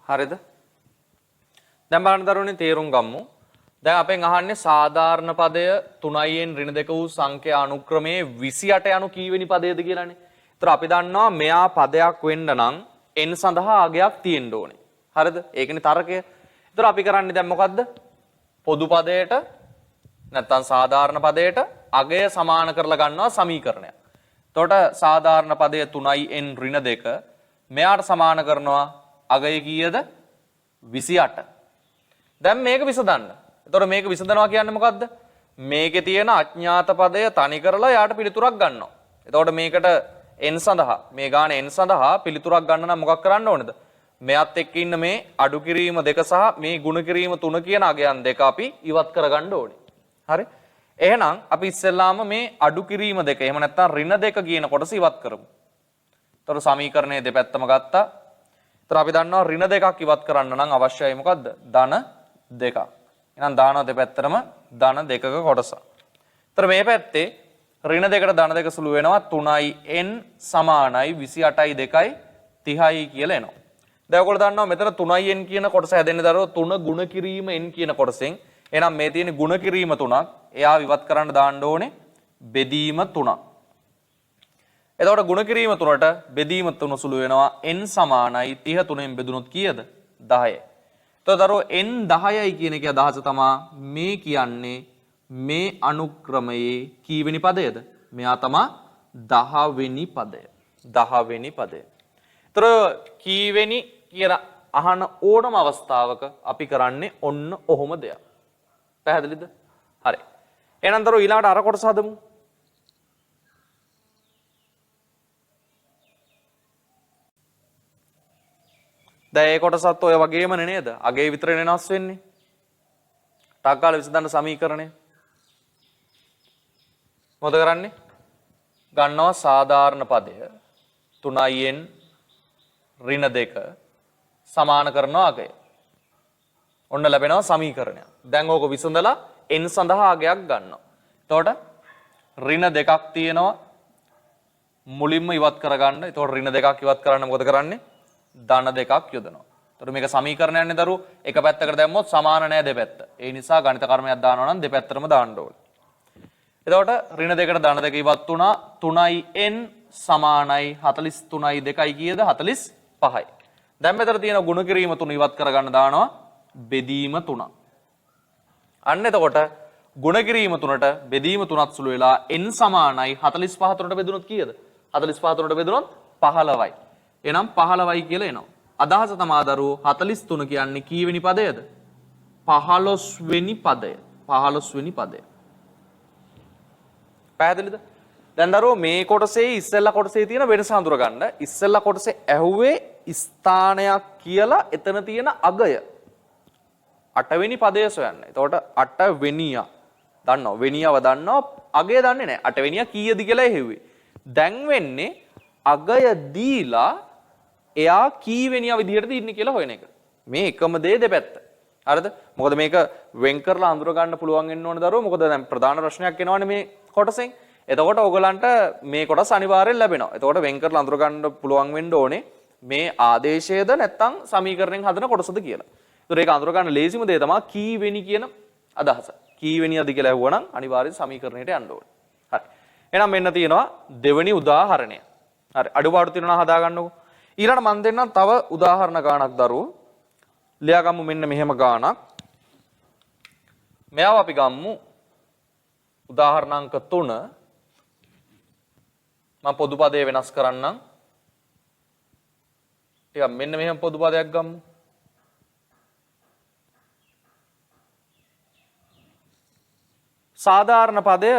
හරිද? දැන් බලන්න දරුවනේ තේරුම් ගමු. දැන් අපෙන් අහන්නේ සාධාරණ පදය 3n ඍණ 2 වූ සංඛ්‍යා අනුක්‍රමයේ 28 යනු කීවෙනි පදයද කියලානේ. ඒතර අපි දන්නවා මෙයා පදයක් වෙන්න නම් n සඳහා අගයක් තියෙන්න ඕනේ. හරිද? ඒකනේ තර්කය. ඒතර අපි කරන්නේ දැන් මොකද්ද? පොදු පදයට නැත්තම් සාධාරණ පදයට අගය සමාන කරලා ගන්නවා සමීකරණයක්. එතකොට සාධාරණ පදය 3n ඍණ 2 මෙයාට සමාන කරනවා අගය කීයද? 28. දැන් මේක විසඳන්න. එතකොට මේක විසඳනවා කියන්නේ මොකද්ද? මේකේ තියෙන අඥාත පදය තනි කරලා යාට පිළිතුරක් ගන්නවා. එතකොට මේකට n සඳහා මේ ගාන n සඳහා පිළිතුරක් ගන්න නම් මොකක් කරන්න ඕනද? මෙයත් එක්ක ඉන්න මේ අඩු කිරීම 2 සහ මේ ගුණ කිරීම 3 කියන අගයන් දෙක අපි ඉවත් කරගන්න ඕනේ. හරි? එහෙනම් අපි ඉස්සෙල්ලාම මේ අඩු කිරීම 2 එහෙම නැත්නම් ඍණ 2 කියන කොටස ඉවත් කරමු. එතකොට සමීකරණයේ දෙපැත්තම ගත්තා. එතකොට අපි දන්නවා ඍණ 2ක් ඉවත් කරන්න නම් අවශ්‍යයි මොකද්ද? ධන 2ක්. එහෙනම් දානවා දෙපැත්තටම ධන 2ක කොටස. එතකොට මේ පැත්තේ ඍණ 2ට ධන 2 සුළු වෙනවා 3n සමානයි 28යි 2යි 30යි කියලා එනවා. දැන් ඔයගොල්ලෝ දන්නවා මෙතන 3n කියන කොටස හැදෙන්නේ දරුවෝ 3 ගුණ කිරීම n කියන කොටසෙන්. එහෙනම් මේ තියෙන ගුණ කිරීම 3ක් එයා ඉවත් කරන්න දාන්න ඕනේ බෙදීම 3ක්. එතකොට ගුණ කිරීම 3ට බෙදීම 3 සුළු වෙනවා n සමානයි 33න් බෙදුනොත් කීයද? 10යි. එතකොට දරුවෝ n 10යි කියන එකේ අදහස තමයි මේ කියන්නේ මේ අනුක්‍රමයේ කීවෙනි පදයද? මෙයා තමයි 10 වෙනි පදය. 10 වෙනි පදය. ඒතර කීවෙනි කියලා අහන ඕනම අවස්ථාවක අපි කරන්නේ ඔන්න ඔහොම දෙයක්. පැහැදිලිද? හරි. එහෙනම් දරුවෝ ඊළඟට අර කොටස හදමු. දැන් ඒ කොටසත් ඔය වගේමනේ නේද? අගේ විතරනේ වෙනස් වෙන්නේ. ටක් ගාලා විසඳන්න සමීකරණය. මොකද කරන්නේ? ගන්නවා සාධාරණ පදය 3n ඍණ 2 සමාන කරනවා අගය. ඔන්න ලැබෙනවා සමීකරණයක්. දැන් ඕක විසඳලා n සඳහා අගයක් ගන්නවා. එතකොට ඍණ 2ක් තියෙනවා මුලින්ම ඉවත් කරගන්න. එතකොට ඍණ 2ක් ඉවත් කරන්න මොකද කරන්නේ? ධන 2ක් යොදනවා. ඒතර මේක සමීකරණයක්නේ දරුවෝ. එක පැත්තකට දැම්මොත් සමාන නැහැ දෙපැත්ත. ඒ නිසා ගණිත කර්මයක් දානවා නම් දෙපැත්තටම දාන්න ඕනේ. එතකොට ඍණ දෙකට ධන දෙක ඉවත් වුණා 3n සමානයි 43යි 2යි කීයද 45යි. දැන් මෙතන තියෙන ගුණ කිරීම 3 ඉවත් කරගන්න දානවා බෙදීම 3. අන්න එතකොට ගුණ කිරීම 3ට බෙදීම 3ත් සුළු වෙලා n සමානයි 45 3ට බෙදුනොත් කීයද? 45 3ට බෙදුනොත් 15යි. එහෙනම් 15යි කියලා එනවා. අදහස තමයි දරුවෝ 43 කියන්නේ කීවෙනි පදයද? 15 වෙනි පදය. 15 වෙනි පදය. පැහැදිලිද? දැන් දරුවෝ මේ කොටසේ ඉස්සෙල්ලා කොටසේ තියෙන වෙනස හඳුර ගන්න. ඉස්සෙල්ලා කොටසේ ඇහුවේ ස්ථානයක් කියලා එතන තියෙන අගය. 8 වෙනි පදය සොයන්න. එතකොට 8 වෙනියා දන්නවා. වෙනියව දන්නවා. අගය දන්නේ නැහැ. 8 වෙනියා කීයද කියලා ඇහුවේ. දැන් වෙන්නේ අගය දීලා එයා කී වෙනියා විදිහටද ඉන්නේ කියලා හොයන එක. මේ එකම දේ දෙපැත්ත. හරිද? මොකද මේක වෙන් කරලා අඳුර ගන්න පුළුවන් වෙන්න ඕන දරුවෝ. මොකද දැන් ප්‍රධාන ප්‍රශ්නයක් එනවනේ මේ කොටසෙන්. එතකොට ඔයගලන්ට මේ කොටස අනිවාර්යෙන් ලැබෙනවා. එතකොට වෙන් කරලා අඳුර ගන්න පුළුවන් වෙන්න ඕනේ මේ ආදේශයද නැත්නම් සමීකරණයෙන් හදන කොටසද කියලා. ඒතර ඒක අඳුර ගන්න ලේසිම දේ තමයි කී වෙනි කියන අදහස. කී වෙනියද කියලා ඇහුවනම් අනිවාර්යෙන් සමීකරණයට යන්න ඕනේ. හරි. එහෙනම් මෙන්න තියෙනවා දෙවෙනි උදාහරණය. හරි. අඩුපාඩු තියෙනවා හදා ගන්නකො. ඊළඟට මම දෙන්නම් තව උදාහරණ ගානක් දරුවෝ. ලියා ගමු මෙන්න මෙහෙම ගානක්. මෙයාව අපි ගමු උදාහරණාංක 3. මම පොදු පදේ වෙනස් කරන්නම්. ටිකක් මෙන්න මෙහෙම පොදු පදයක් ගමු. සාධාරණ පදය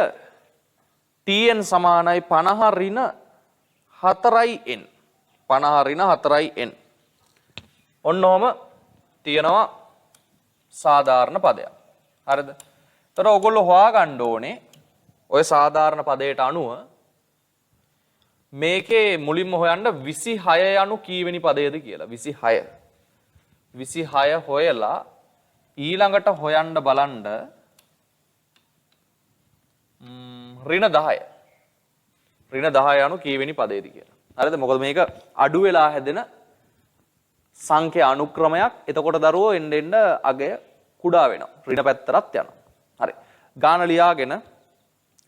tn සමානයි 50 ඍණ 4n. 50 ඍණ 4n. ඔන්නෝම තියෙනවා සාධාරණ පදයක්. හරිද? එතකොට ඔයගොල්ලෝ හොයාගන්න ඕනේ ඔය සාධාරණ පදයට අනුව මේකේ මුලින්ම හොයන්න 26 යනු කීවෙනි පදයේද කියලා. 26. 26 හොයලා ඊළඟට හොයන්න බලන්න ඍණ 10. ඍණ 10 යනු කීවෙනි පදයේද කියලා. හරිද? මොකද මේක අඩු වෙලා හැදෙන සංඛ්‍යා අනුක්‍රමයක්. එතකොට දරුවෝ එන්න එන්න අගය කුඩා වෙනවා. ඍණ පැත්තටත් යනවා. හරි. ගාන ලියාගෙන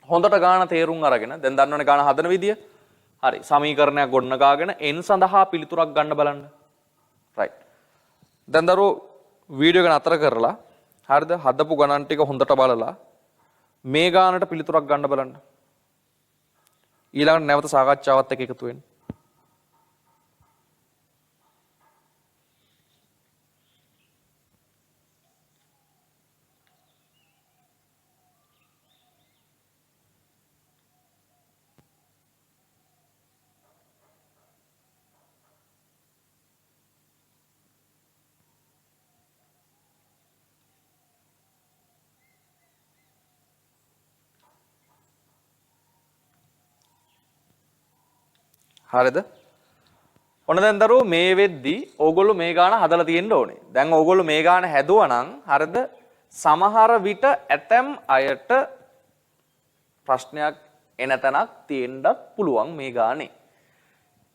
හොඳට ගාන තේරුම් අරගෙන දැන් දන්නවනේ ගාන හදන විදිය. හරි. සමීකරණයක් ගොඩනගාගෙන n සඳහා පිළිතුරක් ගන්න බලන්න. රයිට්. දැන් දරුවෝ වීඩියෝ එක නතර කරලා හරිද? හදපු ගණන් ටික හොඳට බලලා මේ ගානට පිළිතුරක් ගන්න බලන්න. ඊළඟට නැවත සාකච්ඡාවත් එක්ක එකතු වෙන්න. හරිද? ඔන්න දැන් දරුවෝ මේ වෙද්දි ඕගොල්ලෝ මේ ගාන හදලා තියෙන්න ඕනේ. දැන් ඕගොල්ලෝ මේ ගාන හැදුවා නම් හරිද? සමහර විට ඇතම් අයට ප්‍රශ්නයක් එන තැනක් තියෙන්නත් පුළුවන් මේ ගානේ.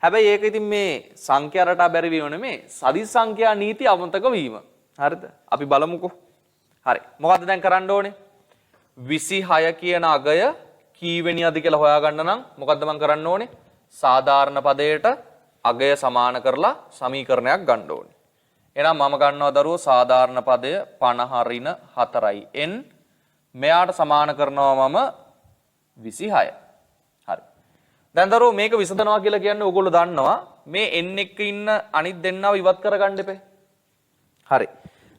හැබැයි ඒක ඉතින් මේ සංඛ්‍යා රටා බැරි වීම නෙමේ සදිස් සංඛ්‍යා නීති අමතක වීම. හරිද? අපි බලමුකෝ. හරි. මොකද්ද දැන් කරන්න ඕනේ? 26 කියන අගය කීවෙනියද කියලා හොයාගන්න නම් මොකද්ද මම කරන්න ඕනේ? සාධාරණ පදයට අගය සමාන කරලා සමීකරණයක් ගන්න ඕනේ. එහෙනම් මම ගන්නවා දරුවෝ සාධාරණ පදය 50 ඍණ 4n. මෙයාට සමාන කරනවා මම 26. හරි. දැන් දරුවෝ මේක විසඳනවා කියලා කියන්නේ ඕගොල්ලෝ දන්නවා මේ n එක්ක ඉන්න අනිත් දෙන්නව ඉවත් කරගන්න එපේ. හරි.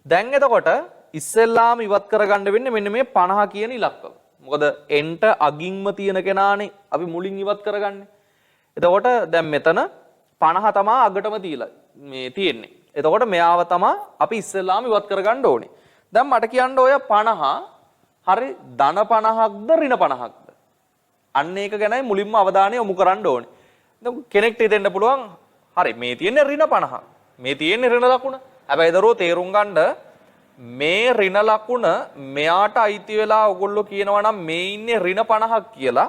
දැන් එතකොට ඉස්සෙල්ලාම ඉවත් කරගන්න වෙන්නේ මෙන්න මේ 50 කියන ඉලක්කව. මොකද nට අගින්ම තියෙන කෙනානේ අපි මුලින් ඉවත් කරගන්නේ. එතකොට දැන් මෙතන 50 තමයි අගටම තියලා මේ තියෙන්නේ. එතකොට මෙයාව තමයි අපි ඉස්සෙල්ලාම ඉවත් කරගන්න ඕනේ. දැන් මට කියන්න ඔය 50 හරි ධන 50ක්ද ඍණ 50ක්ද? අන්න ඒක ගැනයි මුලින්ම අවධානය යොමු කරන්න ඕනේ. දැන් කෙනෙක්ට හිතෙන්න පුළුවන් හරි මේ තියෙන්නේ ඍණ 50. මේ තියෙන්නේ ඍණ ලකුණ. හැබැයි දරුවෝ තේරුම් ගන්න මේ ඍණ ලකුණ මෙයාට අයිති වෙලා ඔයගොල්ලෝ කියනවා නම් මේ ඉන්නේ ඍණ 50ක් කියලා.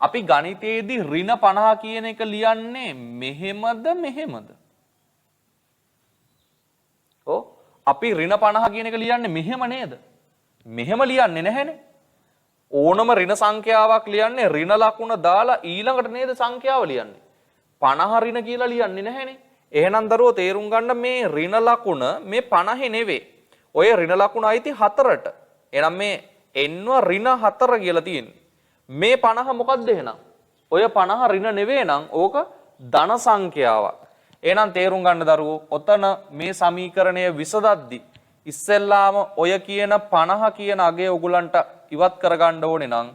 අපි ගණිතයේදී ඍණ 50 කියන එක ලියන්නේ මෙහෙමද මෙහෙමද? අපි ඍණ 50 කියන එක ලියන්නේ මෙහෙම නේද? මෙහෙම ලියන්නේ නැහැනේ. ඕනම ඍණ සංඛ්‍යාවක් ලියන්නේ ඍණ ලකුණ දාලා ඊළඟට නේද සංඛ්‍යාව ලියන්නේ. 50 ඍණ කියලා ලියන්නේ නැහැනේ. එහෙනම් දරුවෝ තේරුම් ගන්න මේ ඍණ ලකුණ මේ 50 නෙවෙයි. ඔය ඍණ ලකුණ අයිති 4ට. එහෙනම් මේ එන්ව ඍණ 4 කියලා තියෙන්නේ. මේ 50 මොකක්ද එහෙනම්? ඔය 50 ඍණ නෙවෙයි නම් ඕක ධන සංඛ්‍යාවක්. එහෙනම් තේරුම් ගන්න දරුවෝ ඔතන මේ සමීකරණය විසදද්දි ඉස්සෙල්ලාම ඔය කියන 50 කියන අගය ඔයගලන්ට ඉවත් කරගන්න ඕනේ නම්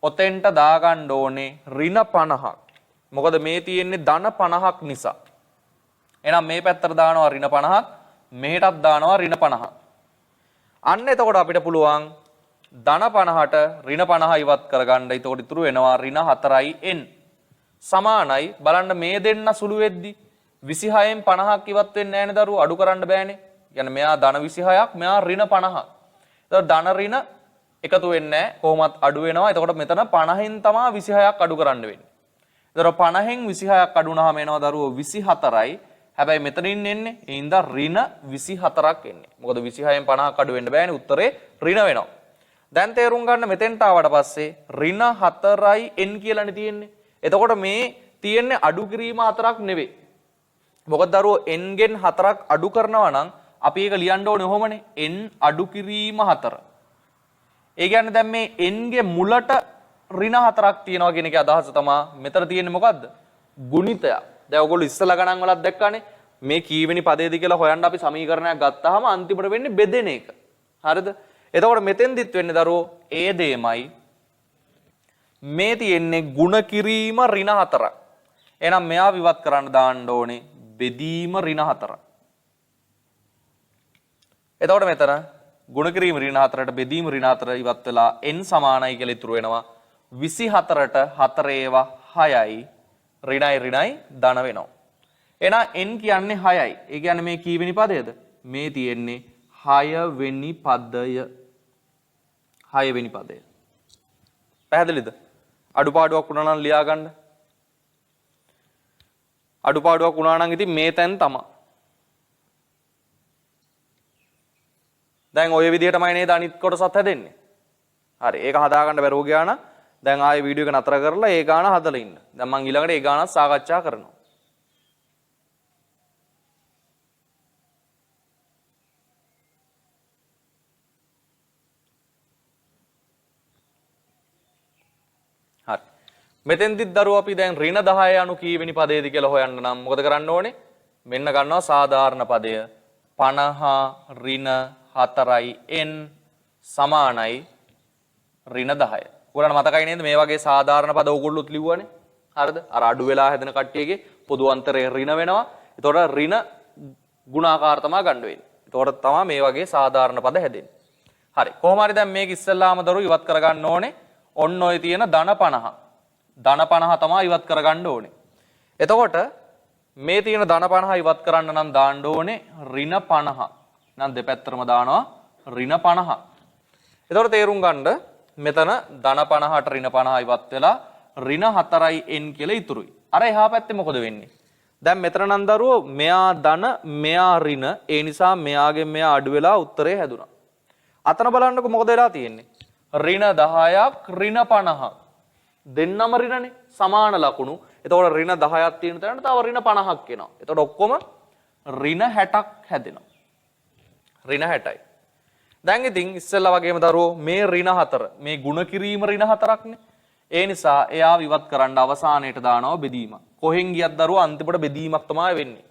ඔතෙන්ට දාගන්න ඕනේ ඍණ 50ක්. මොකද මේ තියෙන්නේ ධන 50ක් නිසා. එහෙනම් මේ පැත්තට දානවා ඍණ 50ක්, මෙහෙටත් දානවා ඍණ 50ක්. අන්න එතකොට අපිට පුළුවන් ධන 50ට ඍණ 50 ඉවත් කරගන්න. එතකොට ඉතුරු වෙනවා ඍණ 4n සමානයි. බලන්න මේ දෙන්න සුළු වෙද්දි 26න් 50ක් ඉවත් වෙන්නේ නැහැ නේ දරුවෝ. අඩු කරන්න බෑනේ. يعني මෙයා ධන 26ක්, මෙයා ඍණ 50ක්. එතකොට ධන ඍණ එකතු වෙන්නේ නැහැ. කොහොමත් අඩු වෙනවා. එතකොට මෙතන 50න් තමයි 26ක් අඩු කරන්න වෙන්නේ. එතකොට 50න් 26ක් අඩු වුණාම එනවා දරුවෝ 24යි. හැබැයි මෙතනින් එන්නේ ඒ හින්දා ඍණ 24ක් එන්නේ. මොකද 26න් 50ක් අඩු වෙන්න බෑනේ. උත්තරේ ඍණ වෙනවා. දැන් තේරුම් ගන්න මෙතෙන්ට ආවට පස්සේ ඍණ 4යි n කියලානේ තියෙන්නේ. එතකොට මේ තියෙන්නේ අඩු කිරීම 4ක් නෙවෙයි. මොකද දරුවෝ n ගෙන් 4ක් අඩු කරනවා නම් අපි ඒක ලියන්න ඕනේ කොහොමනේ? n අඩු කිරීම 4. ඒ කියන්නේ දැන් මේ n ගේ මුලට ඍණ 4ක් තියෙනවා කියන එකේ අදහස තමයි මෙතන තියෙන්නේ මොකද්ද? ගුණිතයක්. දැන් ඔයගොල්ලෝ ඉස්සලා ගණන් වලත් දැක්කානේ මේ කීවෙනි පදයේද කියලා හොයන්න අපි සමීකරණයක් ගත්තාම අන්තිමට වෙන්නේ බෙදෙන එක. හරිද? එතකොට මෙතෙන්දිත් වෙන්නේ දරුවෝ ඒ දෙයමයි මේ තියෙන්නේ ಗುಣ කිරීම ඍණ 4ක්. එහෙනම් මෙයා විවත් කරන්න දාන්න ඕනේ බෙදීම ඍණ 4ක්. එතකොට මෙතන ಗುಣ කිරීම ඍණ 4ට බෙදීම ඍණ 4 ඉවත් වෙලා n සමානයි කියලා ඉතුරු වෙනවා 24ට 4 ඒවා 6යි ඍණයි ඍණයි ධන වෙනවා. එහෙනම් n කියන්නේ 6යි. ඒ කියන්නේ මේ කීවෙනි පදයේද? මේ තියෙන්නේ 6 වෙනි පදය. 6 වෙනි පදය. පැහැදිලිද? අඩුපාඩුවක් වුණා නම් ලියා ගන්න. අඩුපාඩුවක් වුණා නම් ඉතින් මේ තැන් තමයි. දැන් ওই විදිහටමයි නේද අනිත් කොටසත් හැදෙන්නේ. හරි. ඒක හදාගන්න බැරුව ගියා නම් දැන් ආයේ වීඩියෝ එක නතර කරලා ඒ ගාන හදලා ඉන්න. දැන් මම ඊළඟට ඒ ගානත් සාකච්ඡා කරනවා. හරි. මෙතෙන්දිත් දරුවෝ අපි දැන් ඍණ 10 අනු කීවෙනි පදයේද කියලා හොයන්න නම් මොකද කරන්න ඕනේ? මෙන්න ගන්නවා සාධාරණ පදය 50 ඍණ 4යි n සමානයි ඍණ 10. ඔයාලට මතකයි නේද මේ වගේ සාධාරණ පද ඕගොල්ලොත් ලිව්වනේ. හරිද? අර අඩු වෙලා හැදෙන කට්ටියගේ පොදු අන්තරේ ඍණ වෙනවා. ඒතකොට ඍණ ගුණාකාර තමයි ගන්න වෙන්නේ. ඒතකොට තමයි මේ වගේ සාධාරණ පද හැදෙන්නේ. හරි. කොහොම හරි දැන් මේක ඉස්සෙල්ලාම දරුවෝ ඉවත් කරගන්න ඕනේ. ඔන්න ඔය තියෙන ධන 50. ධන 50 තමයි ඉවත් කරගන්න ඕනේ. එතකොට මේ තියෙන ධන 50 ඉවත් කරන්න නම් දාන්න ඕනේ ඍණ 50. නම් දෙපැත්තටම දානවා ඍණ 50. එතකොට තේරුම් ගන්න මෙතන ධන 50ට ඍණ 50 ඉවත් වෙලා ඍණ 4යි n කියලා ඉතුරුයි. අර එහා පැත්තේ මොකද වෙන්නේ? දැන් මෙතන නම් දරුවෝ මෙයා ධන මෙයා ඍණ ඒ නිසා මෙයාගෙන් මෙයා අඩු වෙලා උත්තරේ හැදුනා. අතන බලන්නකො මොකද වෙලා තියෙන්නේ? ඍණ 10ක් ඍණ 50ක් දෙන්නම ඍණනේ සමාන ලකුණු. එතකොට ඍණ 10ක් තියෙන තැනට තව ඍණ 50ක් එනවා. එතකොට ඔක්කොම ඍණ 60ක් හැදෙනවා. ඍණ 60යි. දැන් ඉතින් ඉස්සෙල්ලා වගේම දරුවෝ මේ ඍණ 4 මේ ಗುಣ කිරීම ඍණ 4ක්නේ. ඒ නිසා එයා විවත් කරන්න අවසානයේට දානවා බෙදීමක්. කොහෙන් ගියත් දරුවෝ අන්තිමට බෙදීමක් තමයි වෙන්නේ.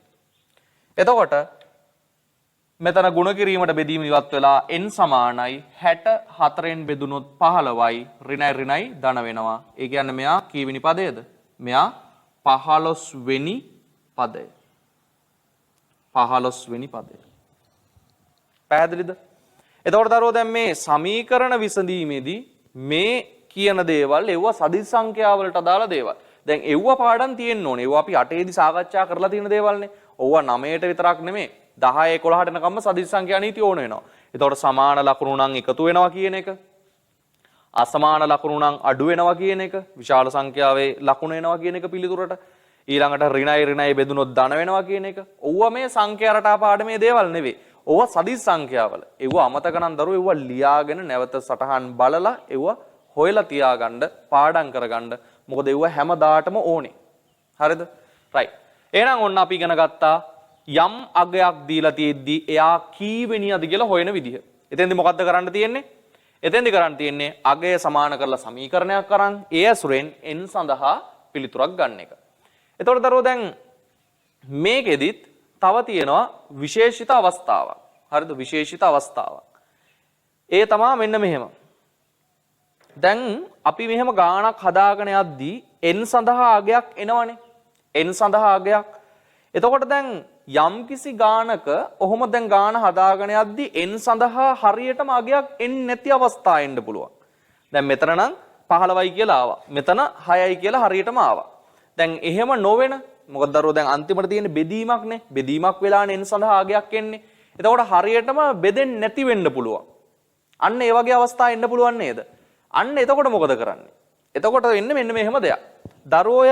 එතකොට මෙතන ಗುಣ කිරීමට බෙදීම ඉවත් වෙලා n සමානයි 64න් බෙදුනොත් 15යි ඍණයි ඍණයි ධන වෙනවා. ඒ කියන්නේ මෙයා කීවෙනි පදයේද? මෙයා 15 වෙනි පදය. 15 වෙනි පදය. පැහැදිලිද? එතකොට දරුවෝ දැන් මේ සමීකරණ විසඳීමේදී මේ කියන දේවල් ඒව සදිස් සංඛ්‍යාවලට අදාළ දේවල්. දැන් ඒව පාඩම් තියෙන්න ඕනේ. ඒව අපි 8ේදී සාකච්ඡා කරලා තියෙන දේවල්නේ. ඕවා 9ට විතරක් නෙමෙයි 10 11ට එනකම්ම සදිස් සංඛ්‍යා නීති ඕන වෙනවා. එතකොට සමාන ලකුණු නම් එකතු වෙනවා කියන එක. අසමාන ලකුණු නම් අඩු වෙනවා කියන එක. විශාල සංඛ්‍යාවේ ලකුණු එනවා කියන එක පිළිතුරට. ඊළඟට ඍණයි ඍණයි බෙදුනොත් ධන වෙනවා කියන එක. ඕවා මේ සංඛ්‍යා රටා පාඩමේ දේවල් නෙවෙයි. ඕවා සදිස් සංඛ්‍යාවල. ඒව අමතක නම් දරුවෝ ඒව ලියාගෙන නැවත සටහන් බලලා ඒව හොයලා තියාගන්න පාඩම් කරගන්න. මොකද ඒව හැමදාටම ඕනේ. හරිද? රයිට්. එහෙනම් ඔන්න අපි ඉගෙන ගත්තා යම් අගයක් දීලා තියෙද්දි එයා කීවෙනියද කියලා හොයන විදිහ. එතෙන්දි මොකද්ද කරන්න තියෙන්නේ? එතෙන්දි කරන්න තියෙන්නේ අගය සමාන කරලා සමීකරණයක් කරන් ඒ ඇසුරෙන් n සඳහා පිළිතුරක් ගන්න එක. එතකොට දරුවෝ දැන් මේකෙදිත් තව තියෙනවා විශේෂිත අවස්ථාවක්. හරිද? විශේෂිත අවස්ථාවක්. ඒ තමයි මෙන්න මෙහෙම. දැන් අපි මෙහෙම ගාණක් හදාගෙන යද්දී n සඳහා අගයක් එනවනේ. n සඳහා අගයක්. එතකොට දැන් යම්කිසි ගාණක ඔහොම දැන් ගාණ හදාගෙන යද්දී n සඳහා හරියටම අගයක් එන්නේ නැති අවස්ථා එන්න පුළුවන්. දැන් මෙතන නම් 15යි කියලා ආවා. මෙතන 6යි කියලා හරියටම ආවා. දැන් එහෙම නොවෙන මොකද දරුවෝ දැන් අන්තිමට තියෙන බෙදීමක්නේ. බෙදීමක් වෙලානේ n සඳහා අගයක් එන්නේ. එතකොට හරියටම බෙදෙන්නේ නැති වෙන්න පුළුවන්. අන්න ඒ වගේ අවස්ථා එන්න පුළුවන් නේද? අන්න එතකොට මොකද කරන්නේ? එතකොට වෙන්නේ මෙන්න මෙහෙම දෙයක්. දරුවෝය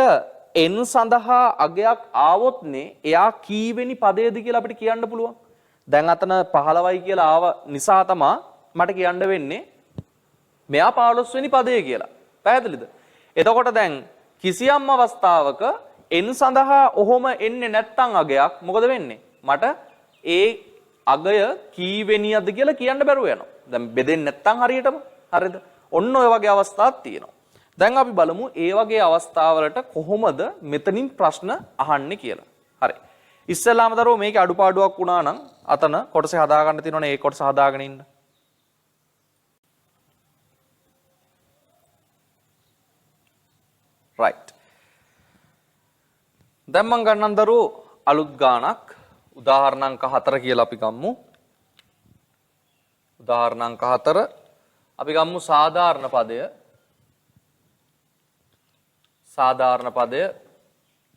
n සඳහා අගයක් ආවොත්නේ එයා කීවෙනි පදයේද කියලා අපිට කියන්න පුළුවන්. දැන් අතන 15යි කියලා ආව නිසා තමයි මට කියන්න වෙන්නේ මෙයා 15 වෙනි පදය කියලා. පැහැදිලිද? එතකොට දැන් කිසියම් අවස්ථාවක n සඳහා ඔහොම එන්නේ නැත්තම් අගයක් මොකද වෙන්නේ? මට ඒ අගය කීවෙනියද කියලා කියන්න බැරුව යනවා. දැන් බෙදෙන්නේ නැත්තම් හරියටම. හරිද? ඔන්න ඔය වගේ අවස්ථාවක් තියෙනවා. දැන් අපි බලමු ඒ වගේ අවස්ථාවලට කොහොමද මෙතනින් ප්‍රශ්න අහන්නේ කියලා. හරි. ඉස්සෙල්ලාම දරුවෝ මේකේ අඩුපාඩුවක් වුණා නම් අතන කොටසේ හදාගන්න තියෙනවනේ ඒ කොටස හදාගෙන ඉන්න. right. දැන් මම ගන්නම් දරුවෝ අලුත් ගාණක් උදාහරණාංක 4 කියලා අපි ගමු. උදාහරණාංක 4 අපි ගමු සාධාරණ පදය. සාධාරණ පදය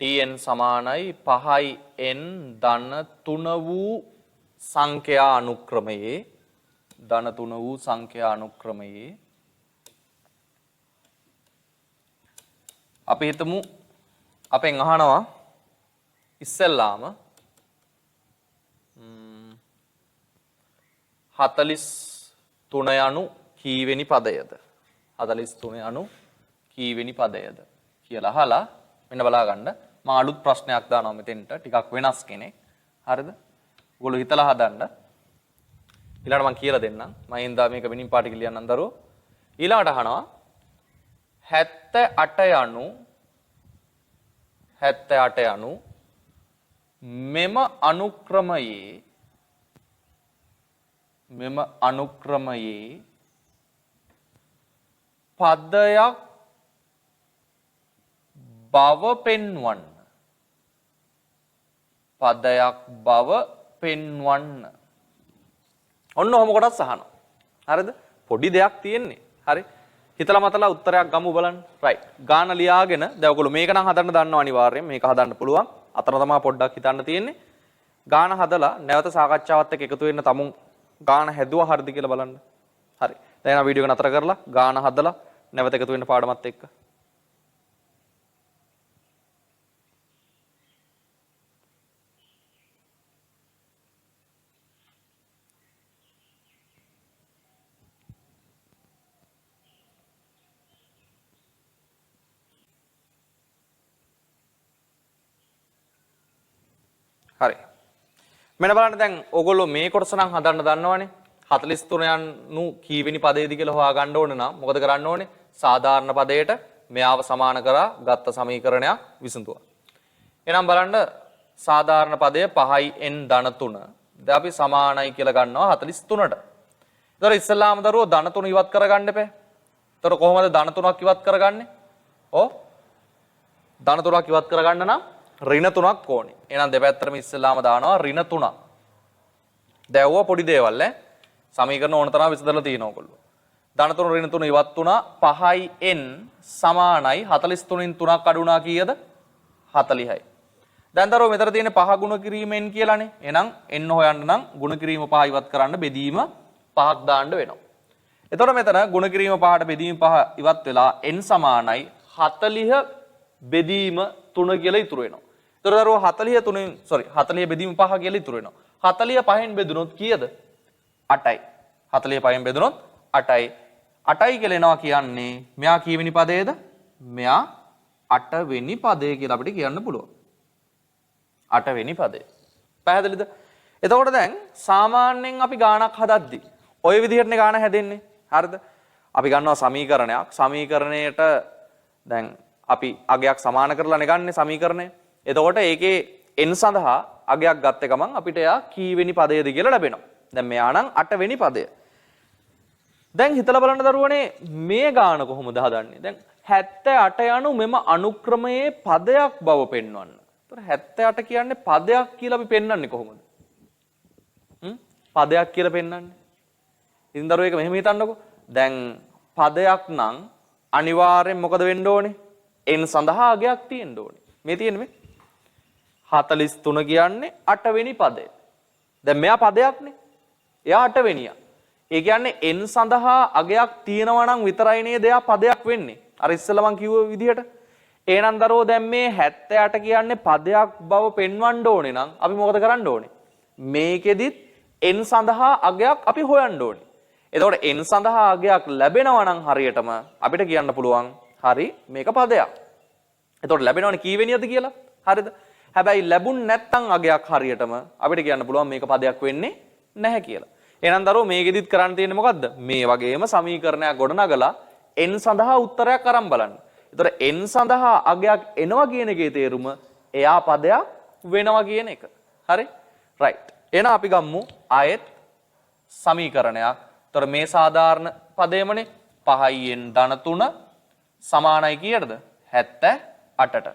tn සමානයි 5යි n ධන 3 වූ සංඛ්‍යා අනුක්‍රමයේ ධන 3 වූ සංඛ්‍යා අනුක්‍රමයේ අපි හිතමු අපෙන් අහනවා ඉස්සෙල්ලාම 43 යනු කීවෙනි පදයද? 43 යනු කීවෙනි පදයද කියලා අහලා මෙන්න බලා ගන්න. මම අලුත් ප්‍රශ්නයක් දානවා මෙතෙන්ට ටිකක් වෙනස් කෙනෙක්. හරිද? ඔයගොල්ලෝ හිතලා හදන්න. ඊළඟට මම කියලා දෙන්නම්. මම ඉඳා මේක වෙනින් පාටි කියන්නම් දරුවෝ. ඊළඟට අහනවා 78 යනු මෙම අනුක්‍රමයේ පදයක් බව පෙන්වන්න. පදයක් බව පෙන්වන්න. ඔන්න ඔහොම කොටස් අහනවා. හරිද? පොඩි දෙයක් තියෙන්නේ. හරි. හිතලා මතලා උත්තරයක් ගමු බලන්න. right. ගාන ලියාගෙන දැන් ඔයගොල්ලෝ මේක නම් හදන්න දන්නවා අනිවාර්යෙන්. මේක හදන්න පුළුවන්. අතන තමයි පොඩ්ඩක් හිතන්න තියෙන්නේ. ගාන හදලා නැවත සාකච්ඡාවත් එක්ක එකතු වෙන්න තමුන් ගාන හැදුවා හරිද කියලා බලන්න. හරි. දැන් ආ වීඩියෝ එක නතර කරලා ගාන හදලා නැවත එකතු වෙන්න පාඩමත් එක්ක. හරි. මෙන්න බලන්න දැන් ඕගොල්ලෝ මේ කොටස නම් හදන්න දන්නවනේ. 43 යනු කීවෙනි පදයේද කියලා හොයාගන්න ඕන නම් මොකද කරන්න ඕනේ? සාධාරණ පදයට මෙයාව සමාන කරා ගත්ත සමීකරණයක් විසඳුවා. එහෙනම් බලන්න සාධාරණ පදය 5යි n ධන 3. දැන් අපි සමානයි කියලා ගන්නවා 43ට. ඒතර ඉස්සෙල්ලාම දරුවෝ ධන 3 ඉවත් කරගන්න එපා. ඒතර කොහොමද ධන 3ක් ඉවත් කරගන්නේ? ඔව්. ධන 3ක් ඉවත් කරගන්න නම් ඍණ 3ක් ඕනේ. එහෙනම් දෙපැත්තටම ඉස්සෙල්ලාම දානවා ඍණ 3ක්. දැවුව පොඩි දේවල් ඈ. සමීකරණ ඕන තරම් විසඳලා තියෙනවා ඔයගොල්ලෝ. ධන 3 ඍණ 3 ඉවත් වුණා 5යි n සමානයි 43න් 3ක් අඩු වුණා කීයද? 40යි. දැන් දරුවෝ මෙතන තියෙන 5 ගුණ කිරීම n කියලානේ. එහෙනම් n හොයන්න නම් ගුණ කිරීම 5 ඉවත් කරන්න බෙදීම 5ක් දාන්න වෙනවා. එතකොට මෙතන ගුණ කිරීම 5ට බෙදීම 5 ඉවත් වෙලා n සමානයි 40 බෙදීම 3 කියලා ඉතුරු වෙනවා. ඒතර දරුවෝ 40 බෙදීම 5 කියලා ඉතුරු වෙනවා. 45න් බෙදුනොත් කීයද? 8යි. 45න් බෙදුනොත් 8යි. 8යි කියලා එනවා කියන්නේ මෙයා කීවෙනි පදයේද? මෙයා 8 වෙනි පදය කියලා අපිට කියන්න පුළුවන්. 8 වෙනි පදය. පැහැදිලිද? එතකොට දැන් සාමාන්‍යයෙන් අපි ගාණක් හදද්දි ඔය විදිහටනේ ගාණ හැදෙන්නේ. හරිද? අපි ගන්නවා සමීකරණයක්. සමීකරණයට දැන් අපි අගයක් සමාන කරලානේ ගන්නෙ සමීකරණය. එතකොට ඒකේ n සඳහා අගයක් ගත්ත ගමන් අපිට එයා කීවෙනි පදයේද කියලා ලැබෙනවා. දැන් මෙයා නම් 8 වෙනි පදය. දැන් හිතලා බලන්න දරුවනේ මේ ගාණ කොහොමද හදන්නේ? දැන් 78 යනු මෙම අනුක්‍රමයේ පදයක් බව පෙන්වන්න. ඒතර 78 කියන්නේ පදයක් කියලා අපි පෙන්වන්නේ කොහොමද? පදයක් කියලා පෙන්වන්නේ. ඉතින් දරුවෝ ඒක මෙහෙම හිතන්නකෝ. දැන් පදයක් නම් අනිවාර්යෙන් මොකද වෙන්න ඕනේ? n සඳහා අගයක් තියෙන්න ඕනේ. මේ තියෙන්නේ මේ 43 කියන්නේ 8 වෙනි පදය. දැන් මෙයා පදයක්නේ. එයා 8 වෙනියා. ඒ කියන්නේ n සඳහා අගයක් තියෙනවා නම් විතරයි නේද එයා පදයක් වෙන්නේ. අර ඉස්සෙල්ලා මං කිව්ව විදිහට. එහෙනම් දරුවෝ දැන් මේ 78 කියන්නේ පදයක් බව පෙන්වන්න ඕනේ නම් අපි මොකද කරන්න ඕනේ? මේකෙදිත් n සඳහා අගයක් අපි හොයන්න ඕනේ. එතකොට n සඳහා අගයක් ලැබෙනවා නම් හරියටම අපිට කියන්න පුළුවන් හරි මේක පදයක්. එතකොට ලැබෙනවනේ කීවෙනියද කියලා. හරිද? හැබැයි ලැබුණ නැත්නම් අගයක් හරියටම අපිට කියන්න පුළුවන් මේක පදයක් වෙන්නේ නැහැ කියලා. එහෙනම් දරුවෝ මේකෙදිත් කරන්න තියෙන්නේ මොකද්ද? මේ වගේම සමීකරණයක් ගොඩනගලා n සඳහා උත්තරයක් අරන් බලන්න. එතකොට n සඳහා අගයක් එනවා කියන එකේ තේරුම එයා පදයක් වෙනවා කියන එක. හරි? රයිට්. එහෙනම් අපි ගමු ආයෙත් සමීකරණයක්. එතකොට මේ සාධාරණ පදයමනේ 5න් ධන 3 සමානයි කීයටද? 78ට.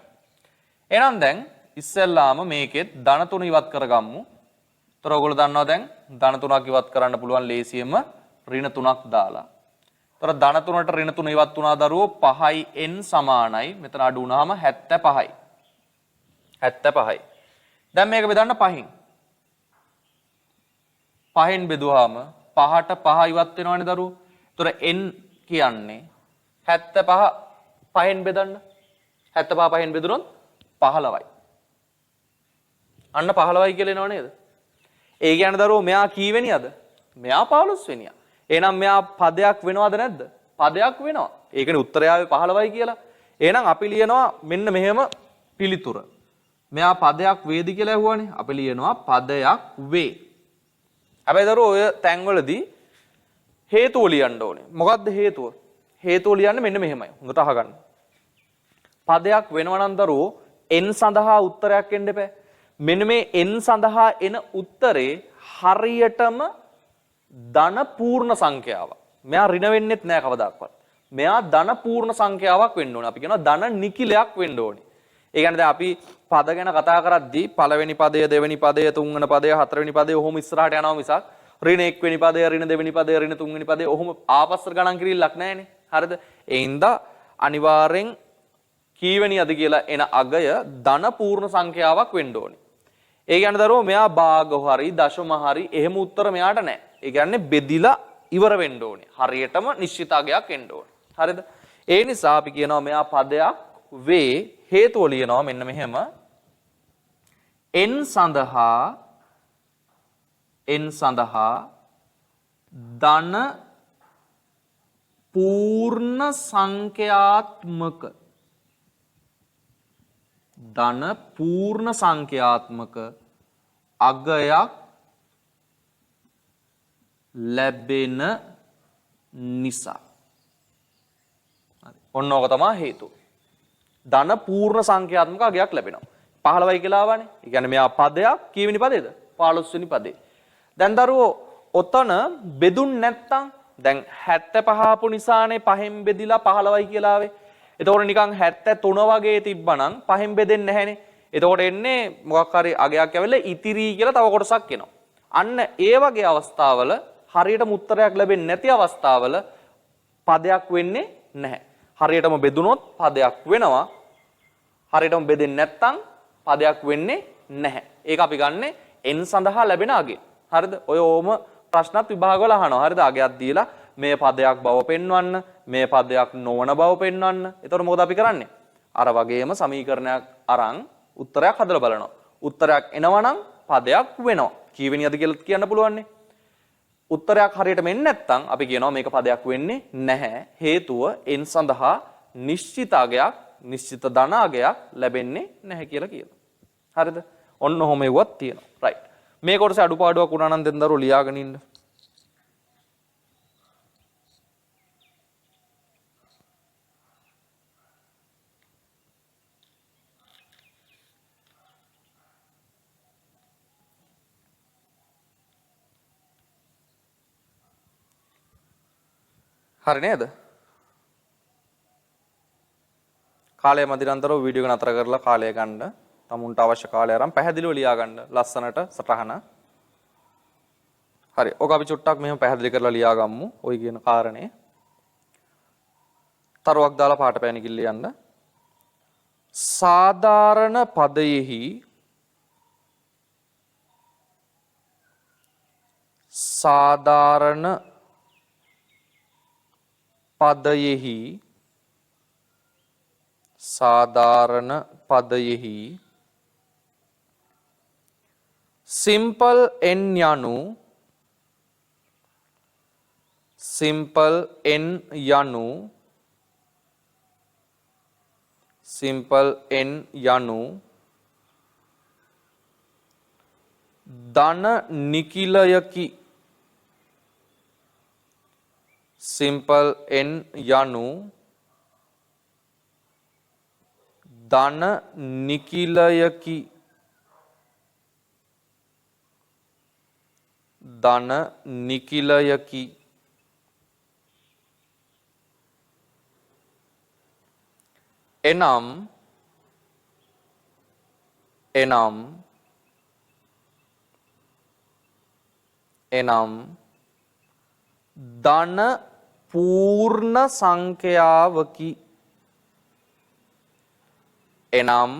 එහෙනම් දැන් ඉස්සෙල්ලාම මේකෙත් ධන 3 ඉවත් කරගමු. එතකොට ඔයගොල්ලෝ දන්නවා දැන් ධන 3ක් ඉවත් කරන්න පුළුවන් ලේසියෙන්ම ඍණ 3ක් දාලා. එතකොට ධන 3ට ඍණ 3 ඉවත් වුණා දරුවෝ 5න් සමානයි. මෙතන අඩු වුණාම 75යි. 75යි. දැන් මේක බෙදන්න 5න්. 5න් බෙදුවාම 5ට 5 ඉවත් වෙනවනේ දරුවෝ. එතකොට n කියන්නේ 75 5න් බෙදන්න. 75 5න් බෙදුනොත් 15යි. අන්න 15යි කියලා එනව නේද? ඒ කියන්නේ දරුවෝ මෙයා කීවෙනියද? මෙයා 15 වෙනියා. එහෙනම් මෙයා පදයක් වෙනවද නැද්ද? පදයක් වෙනවා. ඒකනේ උත්තරය ආවේ 15යි කියලා. එහෙනම් අපි ලියනවා මෙන්න මෙහෙම පිළිතුර. මෙයා පදයක් වේද කියලා ඇහුවානේ. අපි ලියනවා පදයක් වේ. හැබැයි දරුවෝ ඔය තැන්වලදී හේතුව ලියන්න ඕනේ. මොකද්ද හේතුව? හේතුව ලියන්නේ මෙන්න මෙහෙමයි. හොඳට අහගන්න. පදයක් වෙනවා නම් දරුවෝ n සඳහා උත්තරයක් එන්න එපා. මෙන්න මේ n සඳහා එන උත්තරේ හරියටම ධන පූර්ණ සංඛ්‍යාවක්. මෙයා ඍණ වෙන්නෙත් නෑ කවදාවත්. මෙයා ධන පූර්ණ සංඛ්‍යාවක් වෙන්න ඕනේ. අපි කියනවා ධන නිකිලයක් වෙන්න ඕනේ. ඒ කියන්නේ දැන් අපි පද ගැන කතා කරද්දී පළවෙනි පදය, දෙවෙනි පදය, තුන්වෙනි පදය, හතරවෙනි පදය ඔහොම ඉස්සරහට යනවා මිසක් ඍණ එක්වෙනි පදය, ඍණ දෙවෙනි පදය, ඍණ තුන්වෙනි පදය ඔහොම ආපස්සට ගණන් කිරීලක් නැහැනේ. හරිද? ඒ හින්දා අනිවාර්යෙන් කීවෙනියද කියලා එන අගය ධන පූර්ණ සංඛ්‍යාවක් වෙන්න ඕනේ. ඒ කියන්නේ දරුවෝ මෙයා භාග හරි දශම හරි එහෙම උත්තර මෙයාට නැහැ. ඒ කියන්නේ බෙදිලා ඉවර වෙන්න ඕනේ. හරියටම නිශ්චිත අගයක් එන්න ඕනේ. හරිද? ඒ නිසා අපි කියනවා මෙයා පදයක් වේ. හේතුව ලියනවා මෙන්න මෙහෙම. n සඳහා ධන පූර්ණ සංඛ්‍යාත්මක ධන පූර්ණ සංඛ්‍යාත්මක අගයක් ලැබෙන නිසා. ඔන්න ඕක තමයි හේතුව. ධන පූර්ණ සංඛ්‍යාත්මක අගයක් ලැබෙනවා. 15යි කියලා ආවනේ. ඒ කියන්නේ මෙයා පදයක් කීවෙනි පදේද? 15 වෙනි පදේ. දැන් දරුවෝ ඔතන බෙදුන් නැත්තම් දැන් 75 ආපු නිසානේ 5න් බෙදිලා 15යි කියලා ආවේ. එතකොට නිකන් 73 වගේ තිබ්බනම් 5න් බෙදෙන්නේ නැහැනේ. එතකොට එන්නේ මොකක් හරි අගයක් ඇවිල්ලා ඉතිරි කියලා තව කොටසක් එනවා. අන්න ඒ වගේ අවස්ථාවල හරියටම උත්තරයක් ලැබෙන්නේ නැති අවස්ථාවල පදයක් වෙන්නේ නැහැ. හරියටම බෙදුනොත් පදයක් වෙනවා. හරියටම බෙදෙන්නේ නැත්නම් පදයක් වෙන්නේ නැහැ. ඒක අපි ගන්නෙ n සඳහා ලැබෙන අගය. හරිද? ඔය ඕම ප්‍රශ්නත් විභාගවල අහනවා. හරිද? අගයක් දීලා මේ පදයක් බව පෙන්වන්න, මේ පදයක් නොවන බව පෙන්වන්න. එතකොට මොකද අපි කරන්නේ? අර වගේම සමීකරණයක් අරන් උත්තරයක් හදලා බලනවා. උත්තරයක් එනවා නම් පදයක් වෙනවා. කීවෙනියද කියලා කියන්න පුළුවන් නේ. උත්තරයක් හරියටම එන්නේ නැත්නම් අපි කියනවා මේක පදයක් වෙන්නේ නැහැ. හේතුව n සඳහා නිශ්චිත අගයක් නිශ්චිත ධන අගයක් ලැබෙන්නේ නැහැ කියලා කියනවා. හරිද? ඔන්න ඔහොම එව්වක් තියෙනවා. රයිට්. මේ කොටසේ අඩුපාඩුවක් වුණා නම් දෙන්න දරුවෝ ලියාගෙන ඉන්න. හරි නේද? කාලය මදිරන්තරව වීඩියෝ එක නතර කරලා කාලය ගන්න. තමුන්ට අවශ්‍ය කාලය අරන් පැහැදිලිව ලියා ගන්න ලස්සනට සටහන. හරි. ඔක අපි චුට්ටක් මෙහෙම පැහැදිලි කරලා ලියා ගමු. ওই කියන කාරණේ. තරුවක් දාලා පාට පෑන කිල්ල යන්න. සාධාරණ පදයෙහි සාධාරණ පදයෙහි සාධාරණ පදයෙහි simple n යනු simple n යනු simple n යනු ධන නිකිලයකි simple n යනු ධන නිකිලයකි ධන නිකිලයකි එනම් ධන පූර්ණ සංඛ්‍යාවකි එනම්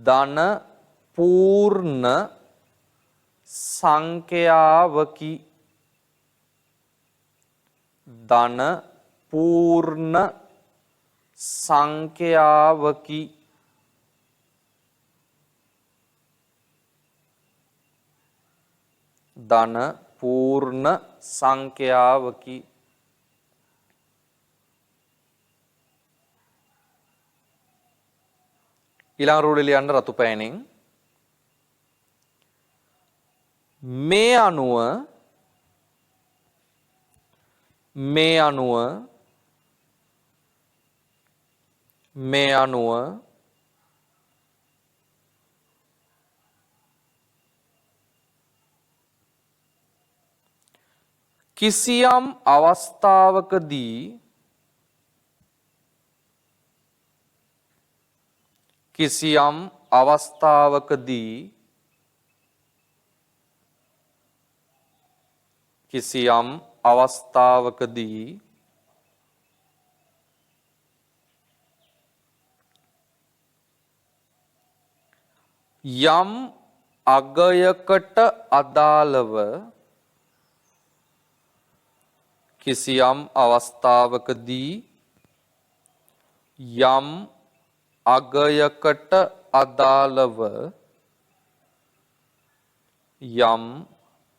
ධන පූර්ණ සංඛ්‍යාවකි ධන පූර්ණ සංඛ්‍යාවකි ධන පූර්ණ සංඛ්‍යාවකි ඊළඟ රූලේ ලියන්න රතු පෑනෙන් මේ අනුව කිසියම් අවස්ථාවකදී යම් අගයකට අදාළව කිසියම් අවස්ථාවකදී යම් අගයකට අදාළව යම්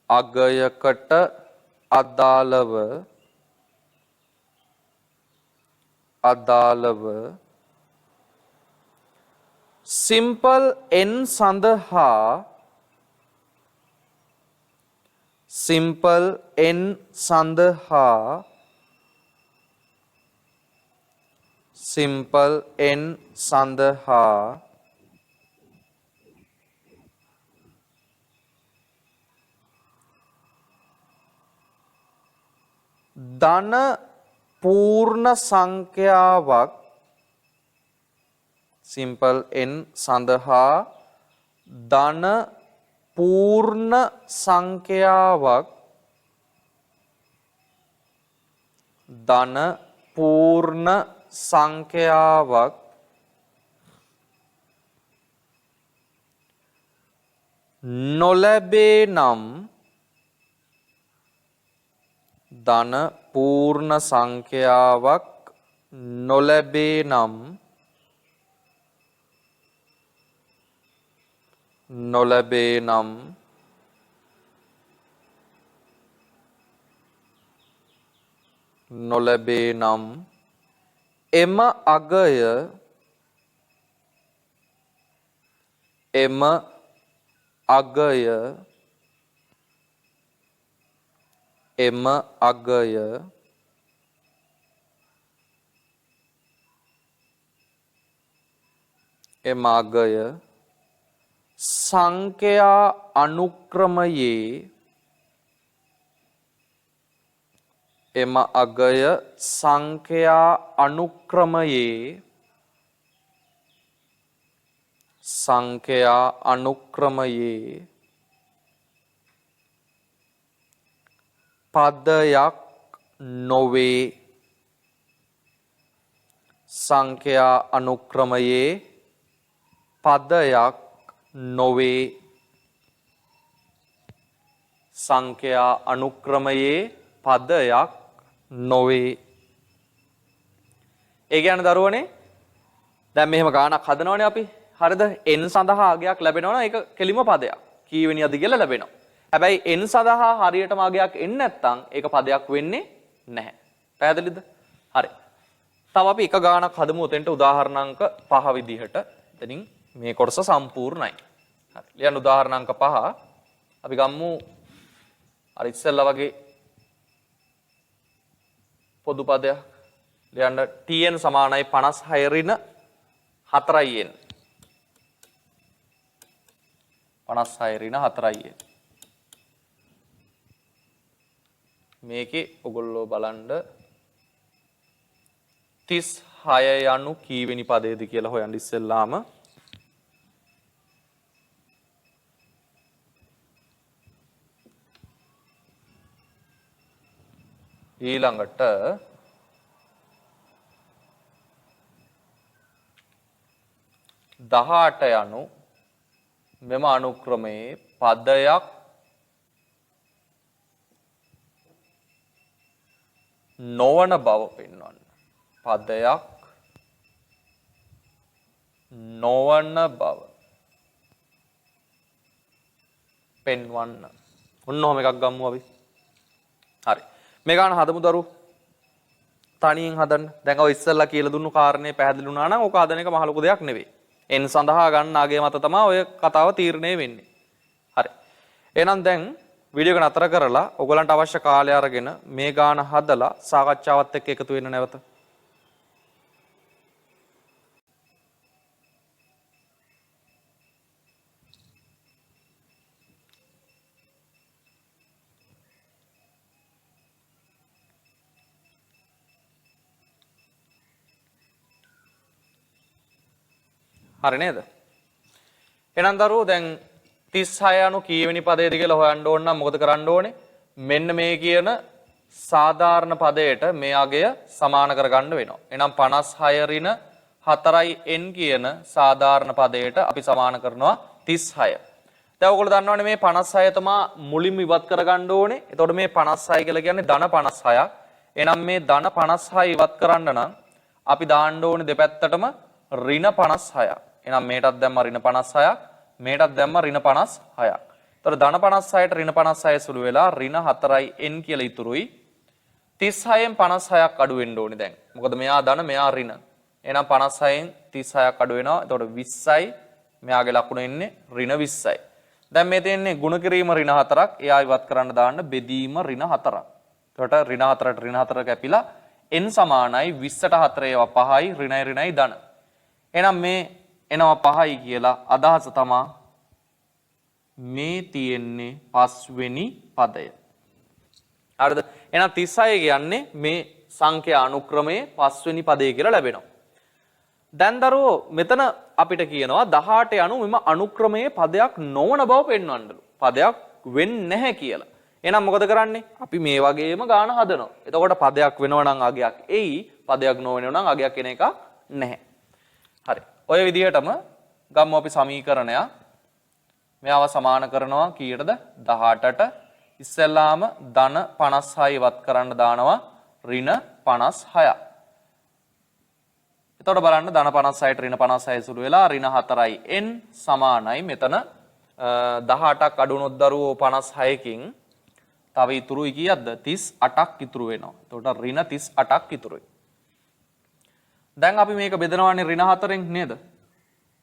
අගයකට අදාළව simple n සඳහා ධන පූර්ණ සංඛ්‍යාවක් simple n සඳහා ධන පූර්ණ සංඛ්‍යාවක් නොලැබේ නම් ධන පූර්ණ සංඛ්‍යාවක් නොලැබේ නම් නොලැබේ නම් එම අගය සංඛ්‍යා අනුක්‍රමයේ පදයක් නොවේ. සංඛ්‍යා අනුක්‍රමයේ පදයක් නොවේ. සංඛ්‍යා අනුක්‍රමයේ පදයක් නොවේ. ඒ කියන්නේ දරුවනේ දැන් මෙහෙම ගානක් හදනවනේ අපි. හරිද? n සඳහා අගයක් ලැබෙනවනම් ඒක කෙලිම පදයක්. කීවෙනියද කියලා ලැබෙනවා. හැබැයි n සඳහා හරියටම අගයක් එන්නේ නැත්නම් ඒක පදයක් වෙන්නේ නැහැ. පැහැදිලිද? හරි. තව අපි එක ගානක් හදමු උතෙන්ට උදාහරණ අංක 5 විදිහට. එතනින් මේ කොටස සම්පූර්ණයි. හරි. ලියන්න උදාහරණ අංක 5. අපි ගමු අර ඉස්සෙල්ලා වගේ පොදු පදයක්. ලියන්න tn සමානයි 56 ඍණ 4n. 56 ඍණ 4n. මේකේ ඔගොල්ලෝ බලන්න 36 යනු කීවෙනි පදයේද කියලා හොයන්න ඉස්සෙල්ලාම ඊළඟට 18 යනු මෙම අනුක්‍රමයේ පදයක් නොවන බව පෙන්වන්න. පදයක් නොවන බව පෙන්වන්න. ඔන්න ඔහම එකක් ගමු අපි. හරි. මේ ගාන හදමු දරුවෝ. තනියෙන් හදන්න. දැන් ඔය ඉස්සෙල්ලා කියලා දුන්නු කාරණේ පැහැදිලි වුණා නම් ඕක හදන එක මහ ලොකු දෙයක් නෙවෙයි. n සඳහා ගන්න අගය මත තමයි ඔය කතාව තීරණය වෙන්නේ. හරි. එහෙනම් දැන් වීඩියෝ එක නතර කරලා ඔයගලන්ට අවශ්‍ය කාලය අරගෙන මේ ගාන හදලා සාකච්ඡාවත් එක්ක එකතු වෙන්න නැවත. හරි නේද? එහෙනම් දරුවෝ දැන් 36 අනු කීවෙනි පදයේද කියලා හොයන්න ඕන නම් මොකද කරන්න ඕනේ? මෙන්න මේ කියන සාධාරණ පදයට මේ අගය සමාන කරගන්න වෙනවා. එහෙනම් 56 ඍණ 4n කියන සාධාරණ පදයට අපි සමාන කරනවා 36. දැන් ඔයගොල්ලෝ දන්නවනේ මේ 56 තමා මුලින්ම ඉවත් කරගන්න ඕනේ. එතකොට මේ 56 කියලා කියන්නේ ධන 56ක්. එහෙනම් මේ ධන 56 ඉවත් කරන්න නම් අපි දාන්න ඕනේ දෙපැත්තටම ඍණ 56ක්. එහෙනම් මේකටත් දැම්ම ඍණ 56ක්. මේකටත් දැම්ම ඍණ 56ක්. ඒතර ධන 56ට ඍණ 56 සුළු වෙලා ඍණ 4n කියලා ඉතුරුයි. 36න් 56ක් අඩු වෙන්න ඕනේ දැන්. මොකද මෙයා ධන මෙයා ඍණ. එහෙනම් 56න් 36ක් අඩු වෙනවා. එතකොට 20යි. මෙයාගේ ලකුණ එන්නේ ඍණ 20යි. දැන් මේ තියෙන්නේ ගුණ කිරීම ඍණ 4ක්. එයා ඉවත් කරන්න දාන්න බෙදීම ඍණ 4ක්. එතකොට ඍණ 4ට ඍණ 4 කැපිලා n සමානයි 20ට 4 ඒවා 5යි ඍණයි ඍණයි ධන. එහෙනම් මේ එනවා 5යි කියලා අදහස තමා මේ තියෙන්නේ 5 වෙනි පදය. හරිද? එහෙනම් 36 කියන්නේ මේ සංඛ්‍යා අනුක්‍රමයේ 5 වෙනි පදය කියලා ලැබෙනවා. දැන් දරුවෝ මෙතන අපිට කියනවා 18 යනු මෙම අනුක්‍රමයේ පදයක් නොවන බව පෙන්වන්නලු. පදයක් වෙන්නේ නැහැ කියලා. එහෙනම් මොකද කරන්නේ? අපි මේ වගේම ගාන හදනවා. එතකොට පදයක් වෙනව නම් අගයක් එයි, පදයක් නොවෙනව නම් අගයක් එන එක නැහැ. හරි. ඔය විදිහටම ගමු අපි සමීකරණයක්. මෙයාව සමාන කරනවා කීයටද? 18ට. ඉස්සෙල්ලාම ධන 56 ඉවත් කරන්න දානවා ඍණ 56ක්. එතකොට බලන්න ධන 56ට ඍණ 56 සුළු වෙලා ඍණ 4යි n සමානයි මෙතන 18ක් අඩු වුණොත් දරුවෝ 56කින් තව ඉතුරුයි කීයක්ද 38ක් ඉතුරු වෙනවා. එතකොට ඍණ 38ක් ඉතුරුයි. දැන් අපි මේක බෙදනවානේ ඍණ 4ෙන් නේද?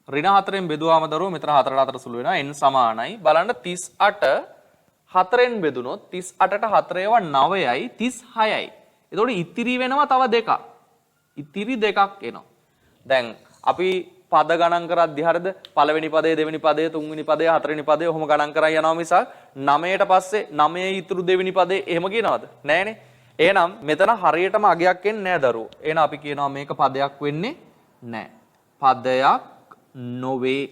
ඍණ 4ෙන් බෙදුවාම දරුවෝ මෙතන 4ට 4 සුළු වෙනවා n සමානයි. බලන්න 38 4ෙන් බෙදුනොත් 38ට 4 ඒවා 9යි 36යි. එතකොට ඉතිරි වෙනවා තව දෙකක්. ඉතිරි දෙකක් එනවා. දැන් අපි පද ගණන් කරද්දි හරියද පළවෙනි පදේ දෙවෙනි පදේ තුන්වෙනි පදේ හතරවෙනි පදේ ඔහොම ගණන් කරන් යනවා මිසක් 9ට පස්සේ 9 ඉතුරු දෙවෙනි පදේ එහෙම කියනවද? නෑනේ. එහෙනම් මෙතන හරියටම අගයක් එන්නේ නෑ දරුවෝ. එහෙනම් අපි කියනවා මේක පදයක් වෙන්නේ නෑ. පදයක් නොවේ.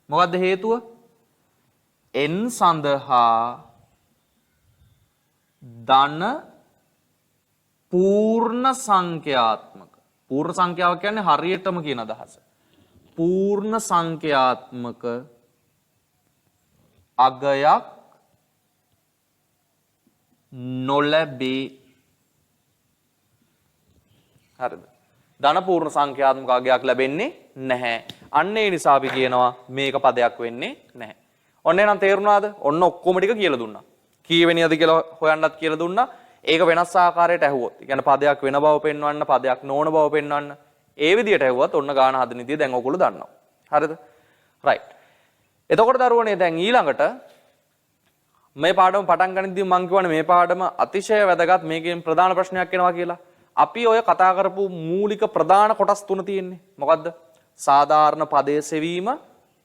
මොකද්ද හේතුව? n සඳහා ධන පූර්ණ සංඛ්‍යාත්මක. පූර්ණ සංඛ්‍යාව කියන්නේ හරියටම කියන අදහස. පූර්ණ සංඛ්‍යාත්මක අගයක් නොලැබේ. හරිද? ධන පූර්ණ සංඛ්‍යාත්මක අගයක් ලැබෙන්නේ නැහැ. අන්න ඒ නිසා අපි කියනවා මේක පදයක් වෙන්නේ නැහැ. ඔන්න එහෙනම් තේරුණාද? ඔන්න ඔක්කොම ටික කියලා දුන්නා. කීවෙනියද කියලා හොයන්නත් කියලා දුන්නා. ඒක වෙනස් ආකාරයට ඇහුවොත්. ඒ කියන්නේ පදයක් වෙන බව පෙන්වන්න, පදයක් නොවන බව පෙන්වන්න. ඒ විදිහට ඇහුවත් ඔන්න ගාන හදන විදිය දැන් ඔයගොල්ලෝ දන්නවා. හරිද? රයිට්. එතකොට දරුවනේ දැන් ඊළඟට මේ පාඩම පටන් ගනිද්දී මම කියවනේ මේ පාඩම අතිශය වැදගත්. මේකෙන් ප්‍රධාන ප්‍රශ්නයක් එනවා කියලා. අපි ඔය කතා කරපු මූලික ප්‍රධාන කොටස් තුන තියෙන්නේ. මොකද්ද? සාධාරණ පදයේ සෙවීම.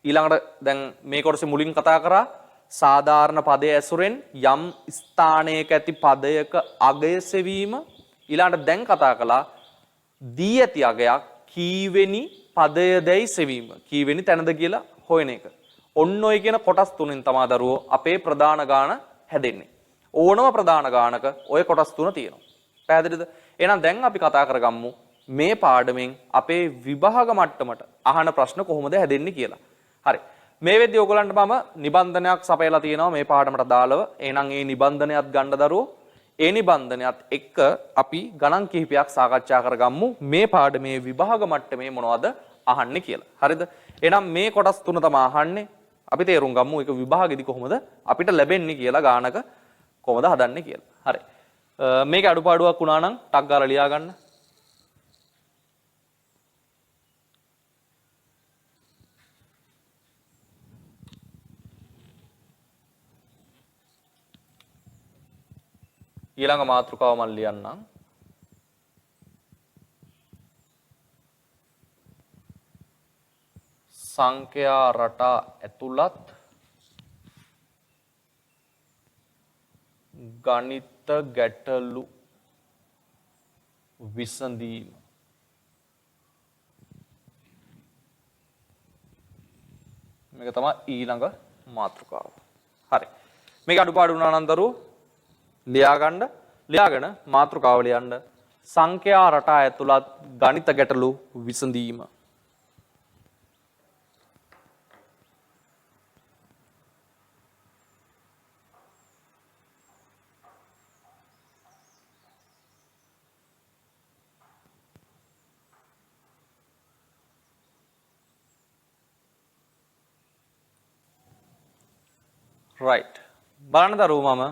ඊළඟට දැන් මේ කොටසේ මුලින් කතා කරා සාධාරණ පදයේ ඇසුරෙන් යම් ස්ථානයක ඇති පදයක අගය සෙවීම. ඊළඟට දැන් කතා කළා දී ඇති අගයක් කීවෙනි පදයදයි සෙවීම. කීවෙනි තැනද කියලා හොයන එක. ඔන්න ඔය කියන කොටස් තුනෙන් තමයි දරුවෝ අපේ ප්‍රධාන ගාන හැදෙන්නේ. ඕනම ප්‍රධාන ගානක ඔය කොටස් තුන තියෙනවා. පැහැදිලිද? එහෙනම් දැන් අපි කතා කරගමු මේ පාඩමෙන් අපේ විභාග මට්ටමට අහන ප්‍රශ්න කොහොමද හැදෙන්නේ කියලා. හරි. මේ වෙද්දී ඔයගලන්ට මම නිබන්ධනයක් සපයලා තියෙනවා මේ පාඩමට දාලව. එහෙනම් ඒ නිබන්ධනයත් ගන්න දරුවෝ. ඒ නිබන්ධනයත් එක්ක අපි ගණන් කිහිපයක් සාකච්ඡා කරගමු මේ පාඩමේ විභාග මට්ටමේ මොනවද අහන්නේ කියලා. හරිද? එහෙනම් මේ කොටස් තුන තමයි අහන්නේ. අපි තේරුම් ගමු ඒක විභාගෙදි කොහොමද අපිට ලැබෙන්නේ කියලා ගානක කොහොමද හදන්නේ කියලා. හරි. මේක අඩුපාඩුවක් වුණා නම් ටක් ගාලා ලියා ගන්න. ඊළඟ මාතෘකාව මම ලියන්නම්. සංඛ්‍යා රටා ඇතුළත් ගණිත ගැටලු විසඳීම. මේක තමයි ඊළඟ මාතෘකාව. හරි. මේක අඩුපාඩු වුණා නම් දරුවෝ ලියාගෙන මාතෘකාව ලියන්න. සංඛ්‍යා රටා ඇතුළත් ගණිත ගැටලු විසඳීම. right. බලන්න දරුවෝ මම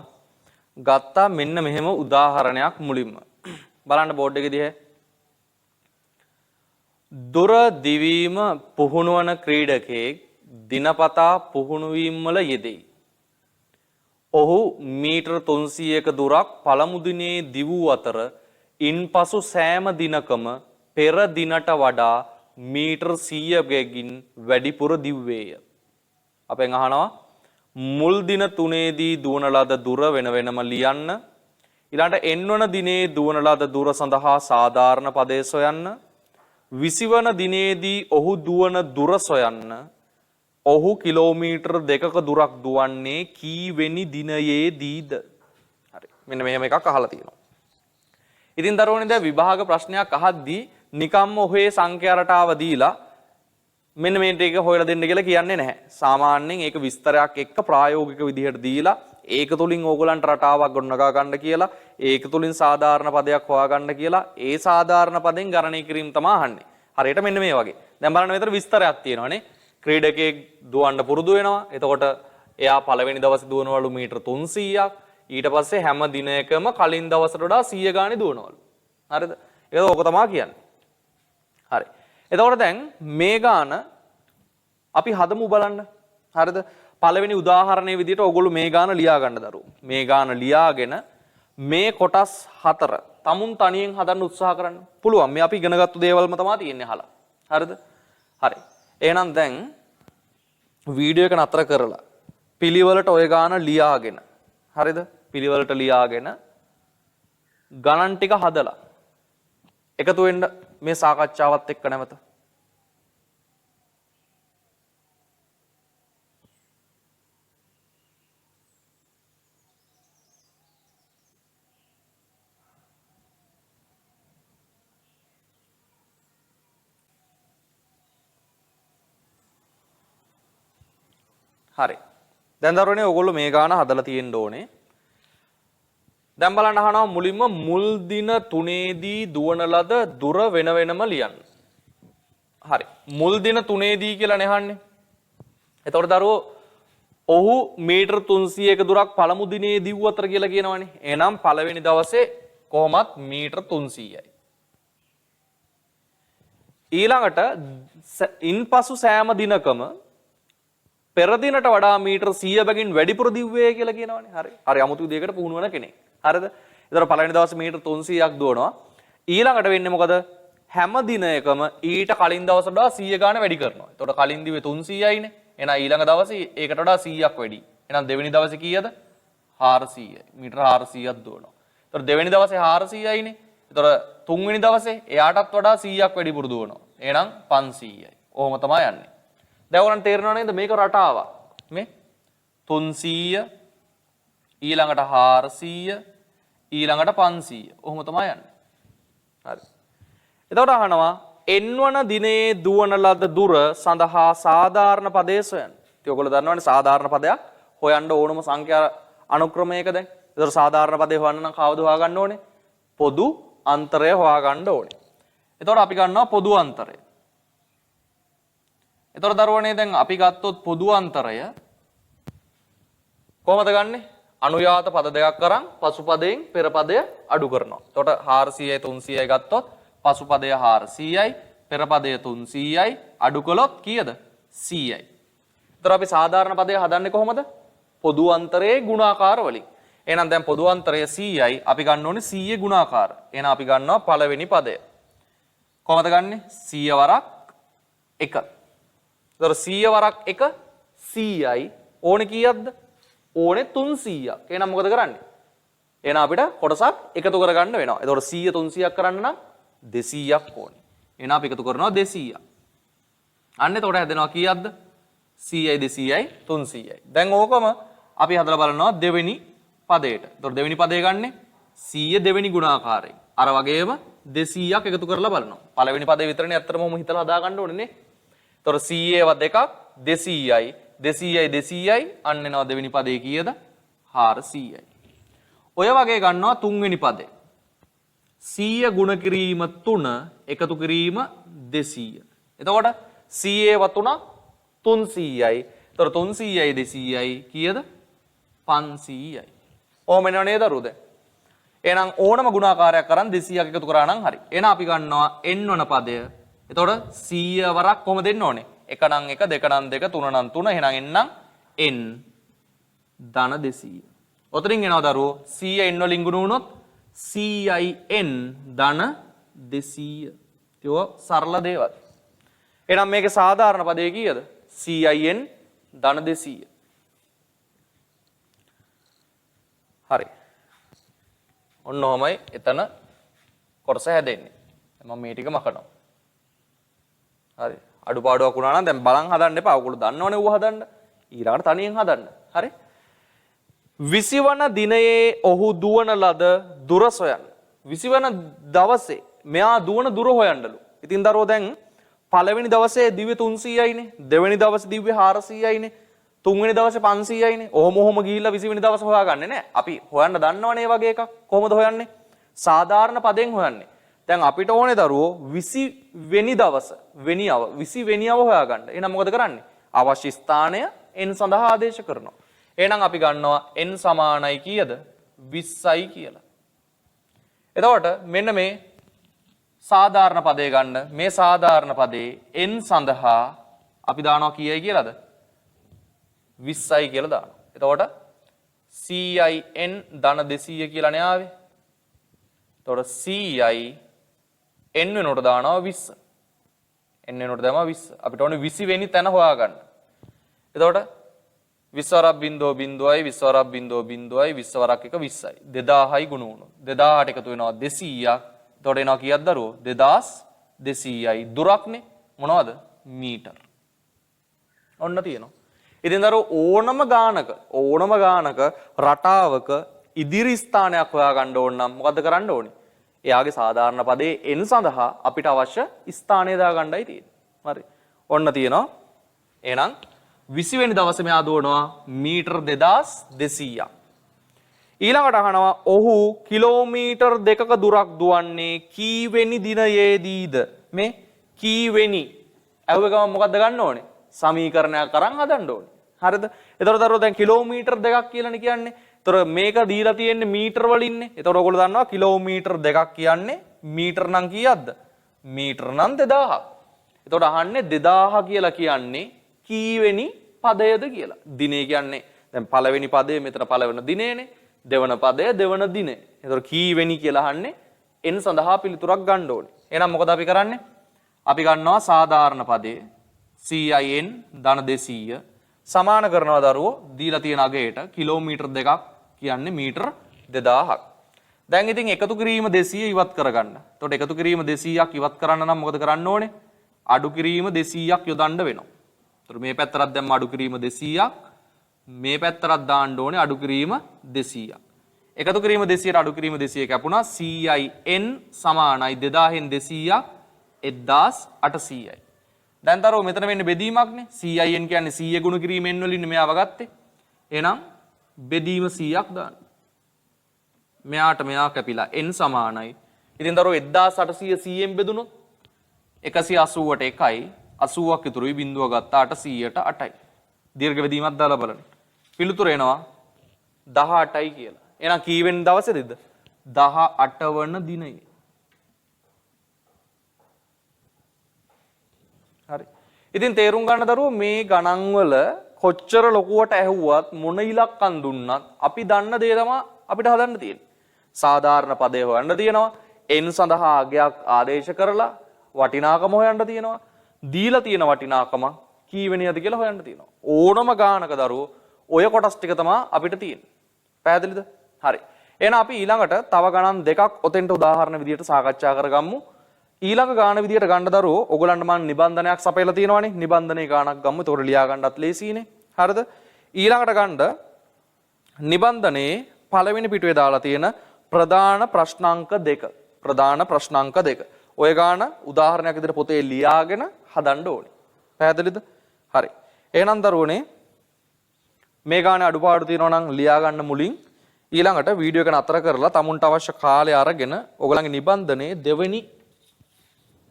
ගත්තා මෙන්න මෙහෙම උදාහරණයක් මුලින්ම. බලන්න බෝඩ් එකේ දිහා. දුර දිවීම පුහුණු වන ක්‍රීඩකයෙක් දිනපතා පුහුණු වීම වල යෙදෙයි. ඔහු මීටර 300ක දුරක් පළමු දිනේ දිවූ අතර ඉන්පසු සෑම දිනකම පෙර දිනට වඩා මීටර 100කින් වැඩිපුර දිව්වේය. අපෙන් අහනවා මුල් දින 3ේදී දුවන ලද දුර වෙන වෙනම ලියන්න. ඊළඟට n වන දිනේ දුවන ලද දුර සඳහා සාධාරණ පදය සොයන්න. 20 වන දිනේදී ඔහු දුවන දුර සොයන්න. ඔහු කිලෝමීටර් 2ක දුරක් දුවන්නේ කීවෙනි දිනයේදීද? හරි. මෙන්න මෙහෙම එකක් අහලා තියෙනවා. ඉතින් දරුවනේ දැන් විභාග ප්‍රශ්නයක් අහද්දී නිකම්ම ඔහේ සංඛ්‍යා රටාව දීලා මෙන්න මේ ටික හොයලා දෙන්න කියලා කියන්නේ නැහැ. සාමාන්‍යයෙන් ඒක විස්තරයක් එක්ක ප්‍රායෝගික විදිහට දීලා ඒක තුලින් ඕගලන්ට රටාවක් ගොඩනගා ගන්න කියලා, ඒක තුලින් සාධාරණ පදයක් හොයාගන්න කියලා, ඒ සාධාරණ පදෙන් ගණනය කිරීම තමයි අහන්නේ. හරියට මෙන්න මේ වගේ. දැන් බලන්න මෙතන විස්තරයක් තියෙනවානේ. ක්‍රීඩකයෙක් දුවන්න පුරුදු වෙනවා. එතකොට එයා පළවෙනි දවසේ දුවනවලු මීටර 300ක්. ඊට පස්සේ හැම දිනයකම කලින් දවසට වඩා 100 ගානේ දුවනවලු. හරිද? ඒක ඕක තමයි කියන්නේ. හරි. එතකොට දැන් මේ ගාන අපි හදමු බලන්න. හරිද? පළවෙනි උදාහරණයේ විදිහට ඔයගොල්ලෝ මේ ගාන ලියා ගන්න දරුවෝ. මේ ගාන ලියාගෙන මේ කොටස් 4 තමුන් තනියෙන් හදන්න උත්සාහ කරන්න. පුළුවන්. මේ අපි ඉගෙනගත්තු දේවල්ම තමයි තියෙන්නේ අහලා. හරිද? හරි. එහෙනම් දැන් වීඩියෝ එක නතර කරලා පිළිවෙලට ඔය ගාන ලියාගෙන. හරිද? පිළිවෙලට ලියාගෙන ගණන් ටික හදලා එකතු වෙන්න මේ සාකච්ඡාවත් එක්ක නැවත. හරි. දැන් දරුවනේ ඔයගොල්ලෝ මේ ගාන හදලා තියෙන්න ඕනේ. දැන් බලන්න අහනවා මුලින්ම මුල් දින 3ේදී දුවන ලද දුර වෙන වෙනම ලියන්න. හරි. මුල් දින 3ේදී කියලා නෙහන්නේ. එතකොට දරුවෝ ඔහු මීටර 300ක දුරක් පළමු දිනේ දිව්වතර කියලා කියනවනේ. එහෙනම් පළවෙනි දවසේ කොහොමත් මීටර 300යි. ඊළඟට ඉන්පසු සෑම දිනකම පෙර දිනට වඩා මීටර 100 බැගින් වැඩිපුර දිව්වේ කියලා කියනවනේ. හරි. හරි අමුතු විදිහකට පුහුණු වෙන කෙනෙක්. හරිද? ඒතර පළවෙනි දවසේ මීටර 300ක් දුවනවා. ඊළඟට වෙන්නේ මොකද? හැම දිනයකම ඊට කලින් දවසට වඩා 100 ගාන වැඩි කරනවා. එතකොට කලින් දිවේ 300යිනේ. එහෙනම් ඊළඟ දවසේ ඒකට වඩා 100ක් වැඩි. එහෙනම් දෙවෙනි දවසේ කීයද? 400යි. මීටර 400ක් දුවනවා. එතකොට දෙවෙනි දවසේ 400යිනේ. එතකොට තුන්වෙනි දවසේ එයාටත් වඩා 100ක් වැඩිපුර දුවනවා. එහෙනම් 500යි. ඔහොම තමයි යන්නේ. දැන් ඔයගොල්ලන්ට තේරෙනව නේද මේක රටාවක්. මේ 300 ඊළඟට 400 ඊළඟට 500. ඔහොම තමයි යන්නේ. හරි. එතකොට අහනවා n වන දිනේ දුවන ලද දුර සඳහා සාධාරණ පදයේ සොයන්න. ඉතින් ඔයගොල්ලෝ දන්නවනේ සාධාරණ පදයක් හොයන්න ඕනම සංඛ්‍යා අනුක්‍රමයක දැන්. ඒතර සාධාරණ පදේ හොයන්න නම් කවුද හොයාගන්න ඕනේ? පොදු අන්තරය හොයාගන්න ඕනේ. එතකොට අපි ගන්නවා පොදු අන්තරය. එතකොට දරුවනේ දැන් අපි ගත්තොත් පොදු අන්තරය කොහොමද ගන්නෙ? අනුයාත පද දෙකක් කරන් පසු පදයෙන් පෙර පදය අඩු කරනවා. එතකොට 400යි 300යි ගත්තොත් පසු පදය 400යි පෙර පදය 300යි අඩු කළොත් කීයද? 100යි. එතකොට අපි සාධාරණ පදය හදන්නේ කොහොමද? පොදු අන්තරයේ ගුණාකාර වලින්. එහෙනම් දැන් පොදු අන්තරය 100යි අපි ගන්න ඕනේ 100 ගුණාකාර. එහෙනම් අපි ගන්නවා පළවෙනි පදය. කොහොමද ගන්නෙ? 100 වරක් 1. එතකොට 100 වරක් 1 100යි ඕනේ කීයක්ද? ඕනේ 300ක්. එහෙනම් මොකද කරන්නේ? එහෙනම් අපිට කොටසක් එකතු කරගන්න වෙනවා. එතකොට 100 300ක් කරන්න නම් 200ක් ඕනේ. එහෙනම් අපි එකතු කරනවා 200ක්. අන්න එතකොට හැදෙනවා කීයක්ද? 100යි 200යි 300යි. දැන් ඕකම අපි හදලා බලනවා දෙවෙනි පදයට. එතකොට දෙවෙනි පදේ ගන්නෙ 100 දෙවෙනි ගුණාකාරයෙන්. අර වගේම 200ක් එකතු කරලා බලනවා. පළවෙනි පදේ විතරනේ අත්‍තරම මොම හිතලා හදා ගන්න ඕනේ නේ. එතකොට 100 ඒවා දෙකක් 200යි 200යි 200යි අන්න එනවා දෙවෙනි පදේ කීයද? 400යි. ඔය වගේ ගන්නවා තුන්වෙනි පදේ. 100 ගුණ කිරීම 3 එකතු කිරීම 200. එතකොට 100 ඒවා 3 300යි. එතකොට 300යි 200යි කීයද? 500යි. ඔහොම එනව නේද දරුවෝ දැන්? එහෙනම් ඕනම ගුණාකාරයක් කරන් 200ක් එකතු කරා නම් හරි. එහෙනම් අපි ගන්නවා n වන පදය. එතකොට 100 වරක් කොහොම දෙන්න ඕනේ? 1 නම් 1 2 නම් 2 3 නම් 3 එහෙනම් n නම් n ධන 200. ඔතනින් එනවා දරුවෝ 100 n වලින් ගුණ වුණොත් 100යි n ධන 200. ඒක සරල දේවල්. එහෙනම් මේකේ සාධාරණ පදේ කීයද? 100යි n ධන 200. හරි. ඔන්න ඔහමයි එතන කොටස හැදෙන්නේ. මම මේ ටික මකනවා. හරි. අඩුපාඩුවක් වුණා නම් දැන් බලන් හදන්න එපා. ඔයගොල්ලෝ දන්නවනේ ඌව හදන්න. ඊළඟට තනියෙන් හදන්න. හරි. 20 වන දිනයේ ඔහු දුවන ලද දුර සොයන්න. 20 වන දවසේ මෙයා දුවන දුර හොයන්නලු. ඉතින් දරුවෝ දැන් පළවෙනි දවසේ දිව්‍ය 300යිනේ. දෙවෙනි දවසේ දිව්‍ය 400යිනේ. තුන්වෙනි දවසේ 500යිනේ. ඔහොම ගිහිල්ලා 20 වෙනි දවසේ හොයාගන්නේ නැහැ. අපි හොයන්න දන්නවනේ මේ වගේ එකක්. කොහොමද හොයන්නේ? සාධාරණ පදයෙන් හොයන්නේ. දැන් අපිට ඕනේ දරුවෝ 20 වෙනි දවස වෙනියව 20 වෙනියව හොයාගන්න. එහෙනම් මොකද කරන්නේ? අවශ්‍ය ස්ථානය n සඳහා ආදේශ කරනවා. එහෙනම් අපි ගන්නවා n සමානයි කීයද? 20යි කියලා. එතකොට මෙන්න මේ සාධාරණ පදේ ගන්න. මේ සාධාරණ පදේ n සඳහා අපි දානවා කීයයි කියලාද? 20යි කියලා දානවා. එතකොට CIN ධන 200 කියලා නේ ආවේ. එතකොට CI n වෙනකොට දානවා 20. n වෙනකොට දානවා 20. අපිට ඕනේ 20 වෙනි තැන හොයාගන්න. එතකොට 20 වරක් බිංදුව බිංදුවයි 20 වරක් බිංදුව බිංදුවයි 20 වරක් එක 20යි. 2000යි ගුණ වුණොත් 2000ට එකතු වෙනවා 200ක්. එතකොට එනවා කීයක්ද දරුවෝ? 2200යි. දුරක්නේ මොනවද? මීටර. ඔන්න තියෙනවා. ඉතින් දරුවෝ ඕනම ගානක රටාවක ඉදිරි ස්ථානයක් හොයාගන්න ඕන නම් මොකද්ද කරන්න ඕනේ? එයාගේ සාධාරණ පදේ n සඳහා අපිට අවශ්‍ය ස්ථානය දාගන්නයි තියෙන්නේ. හරි. ඔන්න තියෙනවා. එහෙනම් 20 වෙනි දවසේ මෙයා දුවනවා මීටර 2200ක්. ඊළඟට අහනවා ඔහු කිලෝමීටර් 2ක දුරක් දුවන්නේ කීවෙනි දිනයේදීද? මේ කීවෙනි ඇහුව ගමන් මොකද්ද ගන්න ඕනේ? සමීකරණයක් අරන් හදන්න ඕනේ. හරිද? එතකොට දරුවෝ දැන් කිලෝමීටර් 2ක් කියලානේ කියන්නේ. එතකොට මේක දීලා තියෙන්නේ මීටර වලින්නේ. එතකොට ඔයගොල්ලෝ දන්නවා කිලෝමීටර් 2ක් කියන්නේ මීටර නම් කීයක්ද? මීටර නම් 2000ක්. එතකොට අහන්නේ 2000 කියලා කියන්නේ කීවෙනි පදයද කියලා. දිනේ කියන්නේ දැන් පළවෙනි පදය මෙතන පළවෙනි දිනේනේ. දෙවන පදය දෙවන දිනේ. එතකොට කීවෙනි කියලා අහන්නේ n සඳහා පිළිතුරක් ගන්න ඕනේ. එහෙනම් මොකද අපි කරන්නේ? අපි ගන්නවා සාධාරණ පදේ CIN ධන 200 සමාන කරනවා දරුවෝ දීලා තියෙන අගයට කිලෝමීටර් 2ක් කියන්නේ මීටර 2000ක්. දැන් ඉතින් එකතු කිරීම 200 ඉවත් කරගන්න. එතකොට එකතු කිරීම 200ක් ඉවත් කරන්න නම් මොකද කරන්න ඕනේ? අඩු කිරීම 200ක් යොදන්න වෙනවා. එතකොට මේ පැත්තට දැම්ම අඩු කිරීම 200ක් මේ පැත්තට දාන්න ඕනේ අඩු කිරීම 200ක්. එකතු කිරීම 200ට අඩු කිරීම 200 කැපුණා CIN සමානයි 2000න් 200ක් 1800යි. දැන් තරෝ මෙතන වෙන්නේ බෙදීමක්නේ. CIN කියන්නේ 100 ගුණ කිරීම n වලින් මෙයාව ගත්තේ. එහෙනම් බෙදීම 100ක් දාන්න. මෙයාට මෙයා කැපිලා n සමානයි. ඉතින් තරෝ 1800 100න් බෙදුනොත් 180ට 1යි 80ක් ඉතුරුයි බිඳුව ගත්තා 800ට 8යි. දීර්ඝ බෙදීමක් දාලා බලන්න. පිළිතුර එනවා 18යි කියලා. එහෙනම් කීවෙනි දවසේද? 18 වන දිනයේ. හරි. ඉතින් තේරුම් ගන්න දරුවෝ මේ ගණන් වල කොච්චර ලොකුවට ඇහුවත් මොන ඉලක්කම් දුන්නත් අපි දන්න දේ තමයි අපිට හදන්න තියෙන්නේ. සාධාරණ පදේ හොයන්න තියෙනවා. n සඳහා අගයක් ආදේශ කරලා වටිනාකම හොයන්න තියෙනවා. දීලා තියෙන වටිනාකම කීවෙනියද කියලා හොයන්න තියෙනවා. ඕනම ගානක දරුවෝ ඔය කොටස් ටික තමයි අපිට තියෙන්නේ. පැහැදිලිද? හරි. එහෙනම් අපි ඊළඟට තව ගණන් දෙකක් ඔතෙන්ට උදාහරණ විදියට සාකච්ඡා කරගමු. ඊළඟ ගාන විදියට ගන්න දරුවෝ ඔයගලන්ට මම නිබන්ධනයක් සපයලා තියෙනවානේ. නිබන්ධනයේ ගානක් ගමු. ඒතකොට ලියා ගන්නත් ලේසියිනේ. හරිද? ඊළඟට ගන්න නිබන්ධනයේ පළවෙනි පිටුවේ දාලා තියෙන ප්‍රධාන ප්‍රශ්නාංක 2. ප්‍රධාන ප්‍රශ්නාංක 2. ඔය ගාන උදාහරණයක් විදියට පොතේ ලියාගෙන හදන්න ඕනේ. පැහැදිලිද? හරි. එහෙනම් දරුවනේ මේ ගානේ අඩුපාඩු තියෙනවා නම් ලියා ගන්න මුලින් ඊළඟට වීඩියෝ එක නතර කරලා tamunට අවශ්‍ය කාලය අරගෙන ඔයගලගේ නිබන්ධනයේ දෙවෙනි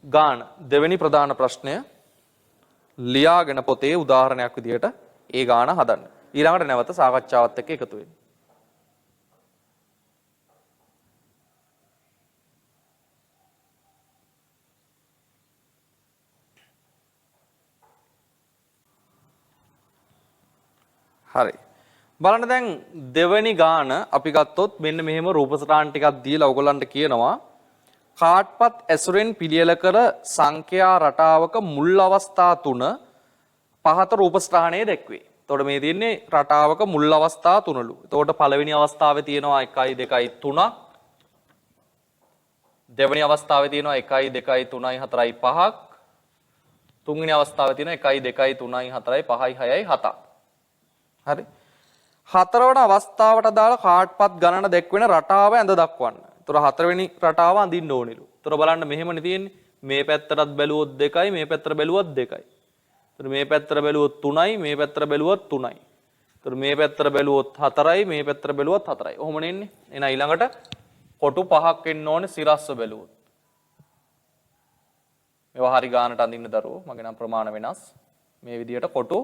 ගාන දෙවෙනි ප්‍රධාන ප්‍රශ්නය ලියාගෙන පොතේ උදාහරණයක් විදියට ඒ ගාන හදන්න. ඊළඟට නැවත සාකච්ඡාවත් එක්ක එකතු වෙන්න. හරි. බලන්න දැන් දෙවෙනි ගාන අපි ගත්තොත් මෙන්න මෙහෙම රූපසටහන් ටිකක් දීලා ඔයගලන්ට කියනවා කාඩ්පත් ඇසුරෙන් පිළියෙල කර සංඛ්‍යා රටාවක මුල් අවස්ථා 3 පහත රූපසටහනේ දැක්වේ. එතකොට මේ තියෙන්නේ රටාවක මුල් අවස්ථා 3ලු. එතකොට පළවෙනි අවස්ථාවේ තියෙනවා 1 2 3ක්. දෙවෙනි අවස්ථාවේ තියෙනවා 1 2 3 4 5ක්. තුන්වෙනි අවස්ථාවේ තියෙනවා 1 2 3 4 5 6 7ක්. හරි. හතරවන අවස්ථාවට දාලා කාඩ්පත් ගණන දැක්වෙන රටාව ඇඳ දක්වන්න. ඒතර හතරවෙනි රටාව අඳින්න ඕනෙලු. ඒතර බලන්න මෙහෙමනේ තියෙන්නේ. මේ පැත්තටත් බැලුවොත් 2යි මේ පැත්තට බැලුවොත් 2යි. ඒතර මේ පැත්තට බැලුවොත් 3යි මේ පැත්තට බැලුවොත් 3යි. ඒතර මේ පැත්තට බැලුවොත් 4යි මේ පැත්තට බැලුවොත් 4යි. ඔහොමනේ එන්නේ. එහෙනම් ඊළඟට කොටු 5ක් එන්න ඕනේ සිරස්ව බැලුවොත්. මේවා හරි ගානට අඳින්න දරුවෝ. මගේ නම් ප්‍රමාණ වෙනස්. මේ විදිහට කොටු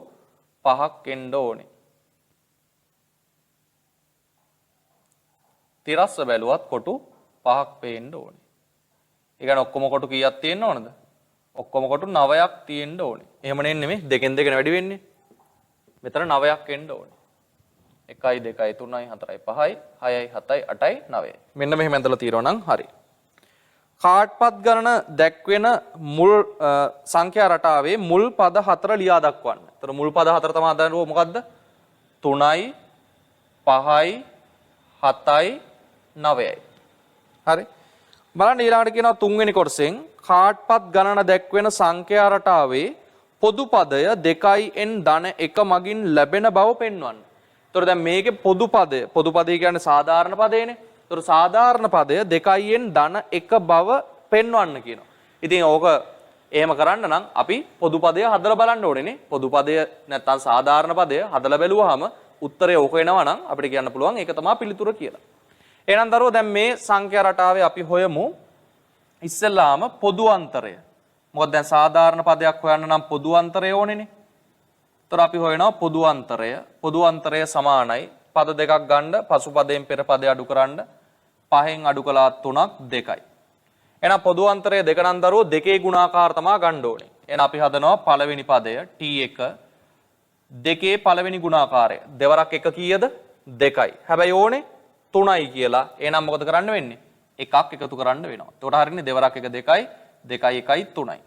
5ක් එන්න ඕනේ. තිරස්ස බැලුවත් කොටු 5ක් පේන්න ඕනේ. ඒ කියන්නේ ඔක්කොම කොටු කීයක් තියෙන්න ඕනද? ඔක්කොම කොටු 9ක් තියෙන්න ඕනේ. එහෙම නෙමෙයි දෙකෙන් දෙකන වැඩි වෙන්නේ. මෙතන 9ක් එන්න ඕනේ. 1 2 3 4 5 6 7 8 9. මෙන්න මෙහෙම ඇඳලා තියෙනවා නම් හරි. කාඩ්පත් ගණන දැක්වෙන මුල් සංඛ්‍යා රටාවේ මුල් පද 4 ලියා දක්වන්න. ඒතර මුල් පද 4 තමයි අදන්නේ මොකද්ද? 3යි 5යි 7යි 9යි. හරි. බලන්න ඊළඟට කියනවා තුන්වෙනි කොටසෙන් කාඩ්පත් ගණන දැක්වෙන සංඛ්‍යා රටාවේ පොදු පදය 2n ධන 1 මගින් ලැබෙන බව පෙන්වන්න. ඒතර දැන් මේකේ පොදු පදය කියන්නේ සාධාරණ පදයනේ. ඒතර සාධාරණ පදය 2n ධන 1 බව පෙන්වන්න කියනවා. ඉතින් ඕක එහෙම කරන්න නම් අපි පොදු පදය හදලා බලන්න ඕනේනේ. පොදු පදය නැත්තම් සාධාරණ පදය හදලා බැලුවාම උත්තරේ ඕක එනවා නම් අපිට කියන්න පුළුවන් ඒක තමයි පිළිතුර කියලා. එහෙනම් දරුවෝ දැන් මේ සංඛ්‍යා රටාවේ අපි හොයමු ඉස්සෙල්ලාම පොදු අන්තරය. මොකද දැන් සාධාරණ පදයක් හොයන්න නම් පොදු අන්තරය ඕනේනේ. ඒතර අපි හොයනවා පොදු අන්තරය. පොදු අන්තරය සමානයි පද දෙකක් ගන්න පසු පදයෙන් පෙර පදය අඩු කරන්න 5න් අඩු කළා 3ක් 2යි. එහෙනම් පොදු අන්තරය දෙක නම් දරුවෝ දෙකේ ගුණාකාර තමයි ගන්න ඕනේ. එහෙනම් අපි හදනවා පළවෙනි පදය t1 දෙකේ පළවෙනි ගුණාකාරය. දෙවරක් 1 කීයද? 2යි. හැබැයි ඕනේ 3යි කියලා. එහෙනම් මොකද කරන්න වෙන්නේ? එකක් එකතු කරන්න වෙනවා. එතකොට හරියන්නේ දෙවරක් 1 2යි 2යි 1යි 3යි.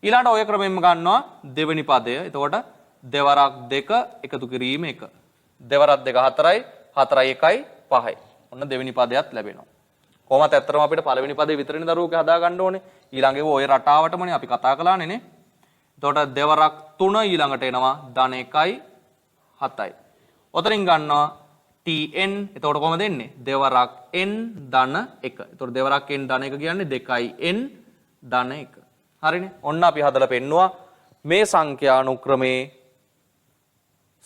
ඊළඟට ඔය ක්‍රමෙන්ම ගන්නවා දෙවෙනි පදය. එතකොට දෙවරක් 2 එකතු කිරීම 1. දෙවරක් 2 4යි 4යි 1යි 5යි. ඔන්න දෙවෙනි පදයක් ලැබෙනවා. කොහොමද ඇත්තටම අපිට පළවෙනි පදේ විතරනේ දරුවෝක හදා ගන්න ඕනේ. ඊළඟේ ඔය රටාවටමනේ අපි කතා කළානේ නේ. එතකොට දෙවරක් 3 ඊළඟට එනවා ධන 1යි 7යි. ඔතනින් ගන්නවා tn. එතකොට කොහොමද එන්නේ? දෙවරක් n ධන 1. එතකොට දෙවරක් n ධන 1 කියන්නේ 2n ධන 1. හරිනේ. ඔන්න අපි හදලා පෙන්නවා මේ සංඛ්‍යානුක්‍රමේ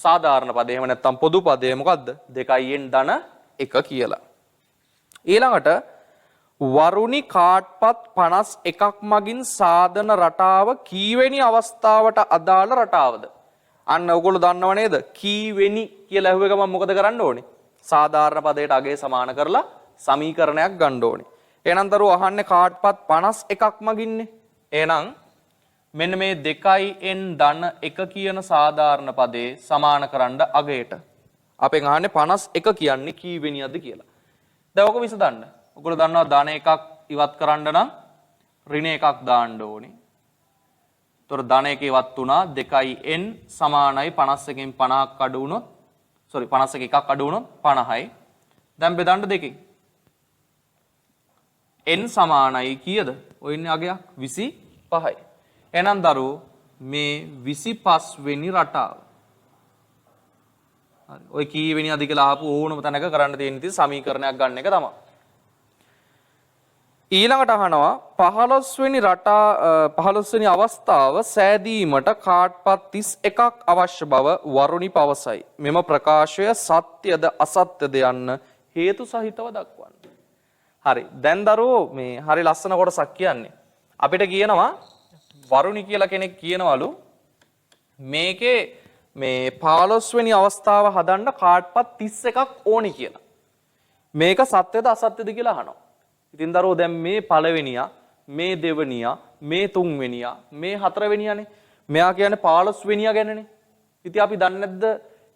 සාධාරණ පදේ එහෙම නැත්නම් පොදු පදේ මොකද්ද? 2n ධන 1 කියලා. ඊළඟට වරුණි කාඩ්පත් 51ක් මගින් සාධන රටාව කීවෙනි අවස්ථාවට අදාළ රටාවද? අන්න ඔයගොල්ලෝ දන්නව නේද? කීවෙනි කියලා අහුව එක මම මොකද කරන්න ඕනේ? සාධාරණ පදයට අගේ සමාන කරලා සමීකරණයක් ගන්න ඕනේ. එහෙනම් දරුවෝ අහන්නේ කාඩ්පත් 51ක් මගින්නේ. එහෙනම් මෙන්න මේ 2n ධන 1 කියන සාධාරණ පදේ සමාන කරන්න අගයට. අපෙන් අහන්නේ 51 කියන්නේ කීවෙනියක්ද කියලා. දැන් ඔක විසඳන්න. ඔයගොල්ලෝ දන්නවා ධන 1ක් ඉවත් කරන්න නම් ඍණ 1ක් දාන්න ඕනේ. ඒතොර ධන 1 ඉවත් වුණා 2n සමානයි 51කින් 50ක් අඩු වුණොත් 51 එකක් අඩු වුණොත් 50යි. දැන් බෙදන්න දෙකෙන්. n සමානයි කීයද? ඔය ඉන්නේ අගයක් 25යි. එහෙනම් දරුවෝ මේ 25 වෙනි රටාව. හරි. ඔය කීවෙනි අධ කියලා අහපු ඕනම තැනක කරන්න තියෙන ඉතින් සමීකරණයක් ගන්න එක තමයි. ඊළඟට අහනවා 15 වෙනි අවස්ථාව සෑදීමට කාඩ්පත් 31ක් අවශ්‍ය බව වරුණි පවසයි. මෙම ප්‍රකාශය සත්‍යද අසත්‍යද යන්න හේතු සහිතව දක්වන්න. හරි. දැන් දරුවෝ මේ හරි ලස්සන කොටසක් කියන්නේ. අපිට කියනවා වරුණි කියලා කෙනෙක් කියනවලු මේකේ මේ 15 වෙනි අවස්ථාව හදන්න කාඩ්පත් 31ක් ඕනි කියලා. මේක සත්‍යද අසත්‍යද කියලා අහනවා. ඉතින් දරුවෝ දැන් මේ පළවෙනියා, මේ දෙවෙනියා, මේ තුන්වෙනියා, මේ හතරවෙනියානේ. මෙයා කියන්නේ 15 වෙනියා ගැනනේ. ඉතින් අපි දන්නේ නැද්ද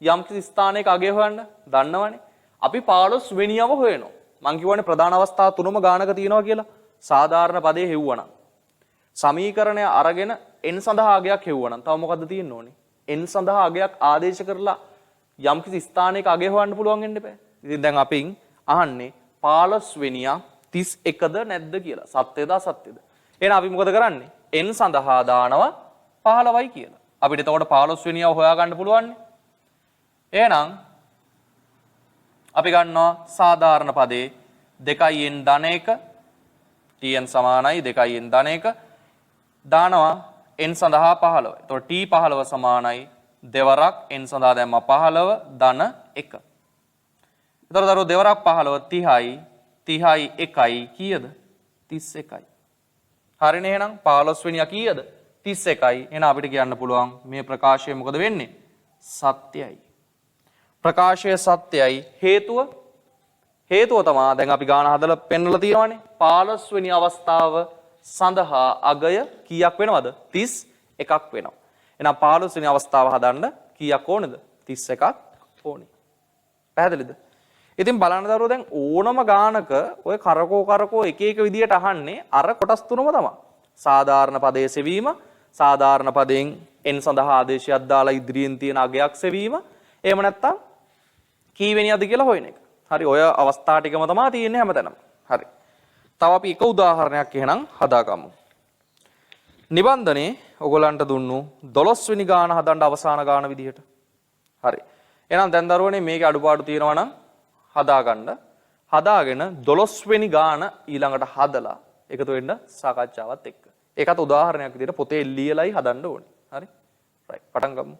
යම් කිසි ස්ථානයක අගය හොයන්න? දන්නවනේ. අපි 15 වෙනියව හොයනවා. මං කියවනේ ප්‍රධාන අවස්ථා තුනම ගානක තියෙනවා කියලා. සාධාරණ පදේ හෙව්වනම්. සමීකරණය අරගෙන n සඳහා අගයක් හෙව්වනම් තව මොකද්ද තියෙන්න ඕනේ? n සඳහා අගයක් ආදේශ කරලා යම් කිසි ස්ථානයක අගය හොයන්න පුළුවන් වෙන්න බෑ. ඉතින් දැන් අපින් අහන්නේ 15 වෙනියා 31ද නැද්ද කියලා. සත්‍යද අසත්‍යද? එහෙනම් අපි මොකද කරන්නේ? n සඳහා දානවා 15යි කියලා. අපිට එතකොට 15 වෙනියව හොයාගන්න පුළුවන්. එහෙනම් අපි ගන්නවා සාධාරණ පදේ 2n ධන 1 tn සමානයි 2n ධන 1 දානවා n සඳහා 15. එතකොට t 15 සමානයි දෙවරක් n සඳහා දැම්මා 15 ධන 1. එතකොට දරුවෝ දෙවරක් 15 30යි 30යි 1යි කීයද? 31යි. හරිනේ එහෙනම් 15 වෙනියා කීයද? 31යි. එහෙනම් අපිට කියන්න පුළුවන් මේ ප්‍රකාශය මොකද වෙන්නේ? සත්‍යයි. ප්‍රකාශය සත්‍යයි. හේතුව තමයි දැන් අපි ගාන හදලා පෙන්නලා තියෙනවානේ. 15 වෙනි අවස්ථාව සඳහා අගය කීයක් වෙනවද? 31ක් වෙනවා. එහෙනම් 15 වෙනි අවස්ථාව හදන්න කීයක් ඕනේද? 31ක් ඕනේ. පැහැදිලිද? ඉතින් බලන්න දරුවෝ දැන් ඕනම ගානක ඔය කරකෝ එක එක විදියට අහන්නේ අර කොටස් තුනම තමයි. සාධාරණ පදයේ සෙවීම, සාධාරණ පදයෙන් n සඳහා ආදේශයක් දාලා ඉදිරියෙන් තියෙන අගයක් සෙවීම, එහෙම නැත්නම් කීවෙනියද කියලා හොයන එක. හරි ඔය අවස්ථා ටිකම තමයි තියෙන්නේ හැමතැනම. හරි. තව අපි එක උදාහරණයක් එහෙනම් හදාගමු. නිබන්ධනේ ඔයගලන්ට දුන්නු 12 වෙනි ගාන හදන්න අවසාන ගාන විදිහට. හරි. එහෙනම් දැන් දරුවනේ මේකේ අඩුපාඩු තියෙනවා නම් හදාගෙන 12 වෙනි ගාන ඊළඟට හදලා එකතු වෙන්න සාකච්ඡාවත් එක්ක. ඒකත් උදාහරණයක් විදිහට පොතේ ලියලයි හදන්න ඕනේ. හරි. රයිට්. පටන් ගමු.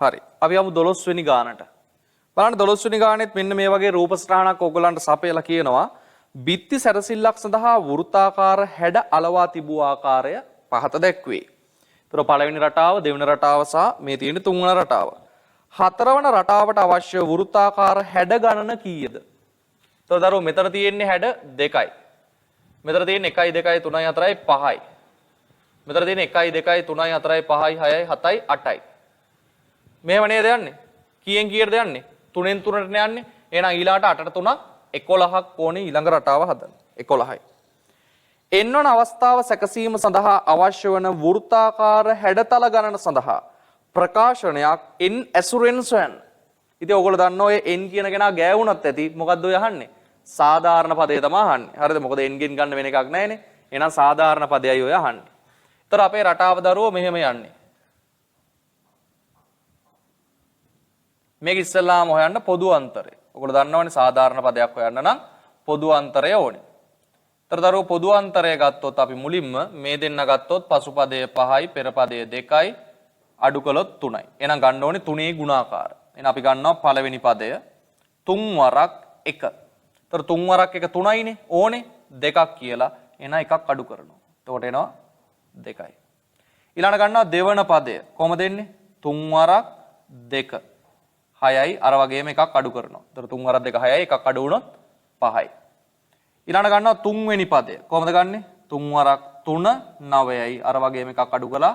හරි. අපි යමු 12 වෙනි ගානට. බලන්න 12 වෙනි ගානෙත් මෙන්න මේ වගේ රූප සටහනක් ඔයගලන්ට සපයලා කියනවා. බිත්ති සැරසිල්ලක් සඳහා වෘත්තාකාර හැඩ අලවා තිබූ ආකාරය පහත දැක්වේ. ඒතර පළවෙනි රටාව, දෙවෙනි රටාව සහ මේ තියෙන තුන්වෙනි රටාව. හතරවන රටාවට අවශ්‍ය වෘත්තාකාර හැඩ ගණන කීයද? ඒතර දරුවෝ මෙතන තියෙන්නේ හැඩ දෙකයි. මෙතන තියෙන්නේ 1 2 3 4 5යි. මෙතන තියෙන්නේ 1 2 3 4 5යි 6යි 7යි 8යි. මේව නේද යන්නේ? කීයෙන් කීයටද යන්නේ? 3ෙන් 3ට යන්නේ. එහෙනම් ඊළාට 8ට 3ක් 11ක් ඕනේ ඊළඟ රටාව හදන්න. 11යි. එන්වන අවස්ථාව සැකසීම සඳහා අවශ්‍ය වන වෘත්තාකාර හැඩතල ගණන සඳහා ප්‍රකාශනයක් n ඇසුරෙන් සොයන්න. ඉතින් ඔයගොල්ලෝ දන්නවා ඔය n කියන කෙනා ගෑවුණත් ඇති මොකද්ද ඔය අහන්නේ? සාධාරණ පදේ තමයි අහන්නේ. හරිද? මොකද n ගෙන් ගන්න වෙන එකක් නැහැනේ. එහෙනම් සාධාරණ පදයයි ඔය අහන්නේ. ඒතර අපේ රටාව දරුවෝ මෙහෙම යන්නේ. මේක ඉස්සෙල්ලාම හොයන්න පොදු අන්තරය. ඔයගොල්ලෝ දන්නවනේ සාධාරණ පදයක් හොයන්න නම් පොදු අන්තරය ඕනේ. ඒතර දරුවෝ පොදු අන්තරය ගත්තොත් අපි මුලින්ම මේ දෙන්න ගත්තොත් පසුපදය 5යි පෙරපදය 2යි අඩු කළොත් 3යි. එහෙනම් ගන්න ඕනේ 3ේ ගුණාකාර. එහෙනම් අපි ගන්නවා පළවෙනි පදය 3 වරක් 1. ඒතර 3 වරක් 1 3යිනේ ඕනේ 2ක් කියලා. එහෙනම් එකක් අඩු කරනවා. එතකොට එනවා 2යි. ඊළඟ ගන්නවා දෙවන පදය. කොහමද එන්නේ? 3 වරක් 2. 6යි අර වගේම එකක් අඩු කරනවා. ඒතර 3 වරක් 2 6යි එකක් අඩු වුණොත් 5යි. ඊළඟ ගන්නවා තුන්වෙනි පදය. කොහොමද ගන්නෙ? 3 වරක් 3 9යි අර වගේම එකක් අඩු කළා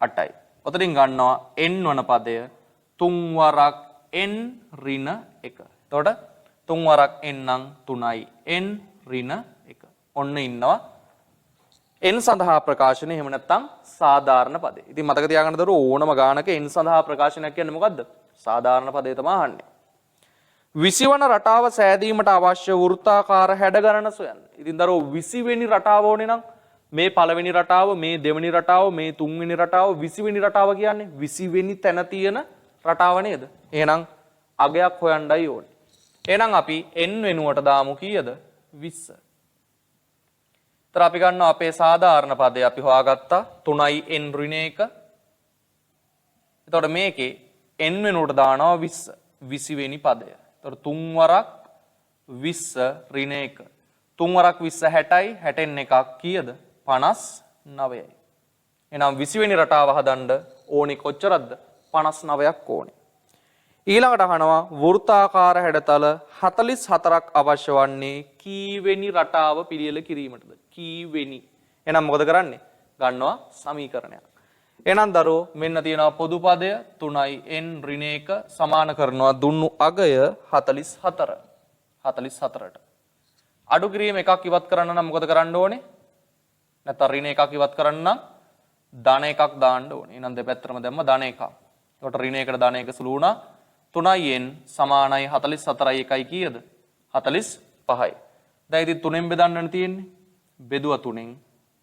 8යි. ඔතනින් ගන්නවා n වන පදය 3 වරක් n ඍණ 1. එතකොට 3 වරක් n නම් 3යි n ඍණ 1. ඔන්න ඉන්නවා n සඳහා ප්‍රකාශනය එහෙම නැත්නම් සාධාරණ පදේ. ඉතින් මතක තියාගන්න දරුවෝ ඕනම ගානක n සඳහා ප්‍රකාශනයක් කියන්නේ මොකද්ද? සාධාරණ පදේ තමයි අහන්නේ. 20 වන රටාව සෑදීමට අවශ්‍ය වෘත්තාකාර හැඩ ගණන සොයන්න. ඉතින් දරුවෝ 20 වෙනි රටාව ඕනේ නම් මේ පළවෙනි රටාව, මේ දෙවෙනි රටාව, මේ තුන්වෙනි රටාව 20 වෙනි රටාව කියන්නේ 20 වෙනි තැන තියෙන රටාව නේද? එහෙනම් අගයක් හොයන්නයි ඕනේ. එහෙනම් අපි n වෙනුවට දාමු කීයද? 20. තර අපි ගන්නවා අපේ සාධාරණ පදේ අපි හොයාගත්තා 3යි n ඍණ 1. එතකොට මේකේ n වෙනුවට දානවා 20. 20 වෙනි පදය. එතකොට 3 වරක් 20 ඍණ 1. 3 වරක් 20 60යි 60න් එකක් කීයද? 59යි. එහෙනම් 20 වෙනි රටාව හදන්න ඕනේ කොච්චරද? 59ක් ඕනේ. ඊළඟට අහනවා වෘත්තාකාර හැඩතල 44ක් අවශ්‍ය වන්නේ කීවෙනි රටාව පිළියෙල කිරීමටද? කීවෙනි. එහෙනම් මොකද කරන්නේ? ගන්නවා සමීකරණයක්. එහෙනම් දරුවෝ මෙන්න තියෙනවා පොදු පදය 3යි n ඍණ 1 සමාන කරනවා දුන්නු අගය 44. 44ට. අඩු කිරීම එකක් ඉවත් කරන්න නම් මොකද කරන්න ඕනේ? නැත්නම් ඍණ එකක් ඉවත් කරන්න නම් ධන එකක් දාන්න ඕනේ. එහෙනම් දෙපැත්තටම දැම්ම ධන එකක්. ඒකට ඍණ එකට ධන එක සුළු වුණා 3යි n සමානයි 44යි 1යි කීයද? 45යි. දැන් ඉතින් 3ෙන් බෙදන්නනේ තියෙන්නේ. බෙදුවා 3ෙන්.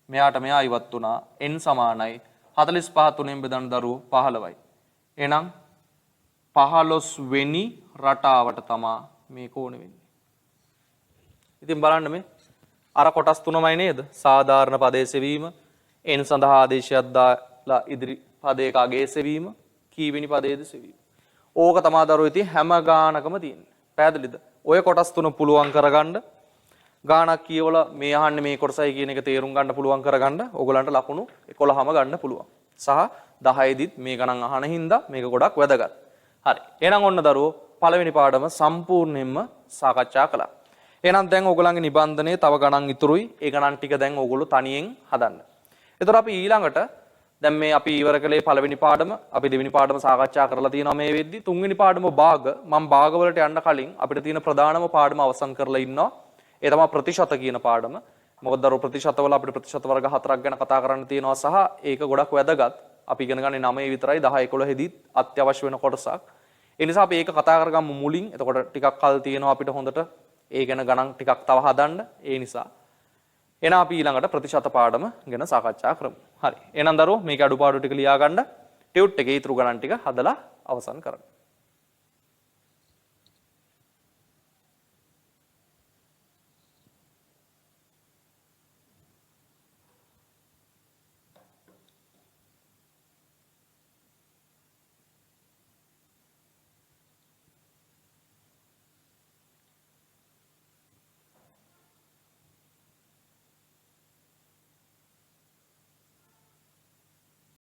මෙයාට මෙයා ඉවත් වුණා n සමානයි 45 3ෙන් බෙදන්න දරුවෝ 15යි. එහෙනම් 15 වෙනි රටාවට තමයි මේක ඕනේ වෙන්නේ. ඉතින් බලන්න මේ අර කොටස් තුනමයි නේද? සාධාරණ පදයේ සෙවීම, එන් සඳහා ආදේශයක් දාලා ඉදිරි පදයක අගේ සෙවීම, කීවෙනි පදයේද සෙවීම. ඕක තමයි දරුවෝ ඉතින් හැම ගානකම තියෙන්නේ. පැහැදිලිද? ඔය කොටස් තුන පුළුවන් කරගන්න ගානක් කියවලා මේ අහන්නේ මේ කොටසයි කියන එක තේරුම් ගන්න පුළුවන් කරගන්න ඕගලන්ට ලකුණු 11ම ගන්න පුළුවන්. සහ 10 දිත් මේ ගණන් අහන හින්දා මේක ගොඩක් වැදගත්. හරි. එහෙනම් ඔන්න දරුවෝ පළවෙනි පාඩම සම්පූර්ණයෙන්ම සාකච්ඡා කළා. එහෙනම් දැන් ඕගලන්ගේ නිබන්ධනයේ තව ගණන් ඉතුරුයි. ඒ ගණන් ටික දැන් ඕගොල්ලෝ තනියෙන් හදන්න. එතකොට අපි ඊළඟට දැන් මේ අපි ඉවර කළේ පළවෙනි පාඩම, අපි දෙවෙනි පාඩම සාකච්ඡා කරලා තියෙනවා මේ වෙද්දි. තුන්වෙනි පාඩම භාග මම භාග වලට යන්න කලින් අපිට තියෙන ප්‍රධානම පාඩම අවසන් කරලා ඉන්නවා. ඒ තමයි ප්‍රතිශත කියන පාඩම. මොකද දරුවෝ ප්‍රතිශත වල අපිට ප්‍රතිශත වර්ග 4ක් ගැන කතා කරන්න තියෙනවා සහ ඒක ගොඩක් වැදගත්. අපි ඉගෙන ගන්නේ 9 විතරයි 10 11 දී අත්‍යවශ්‍ය වෙන කොටසක්. ඒ නිසා අපි ඒක කතා කරගමු මුලින්. එතකොට ටිකක් කල් තියෙනවා අපිට හොඳට ඒ ගැන ගණන් ටිකක් තව හදන්න. ඒ නිසා එන අපි ඊළඟට ප්‍රතිශත පාඩම ගැන සාකච්ඡා කරමු. හරි. එහෙනම් දරුවෝ මේක අඩුපාඩු ටික ලියා ගන්න. ටියුට් එකේ ඊතුරු ගණන් ටික හදලා අවසන් කරමු.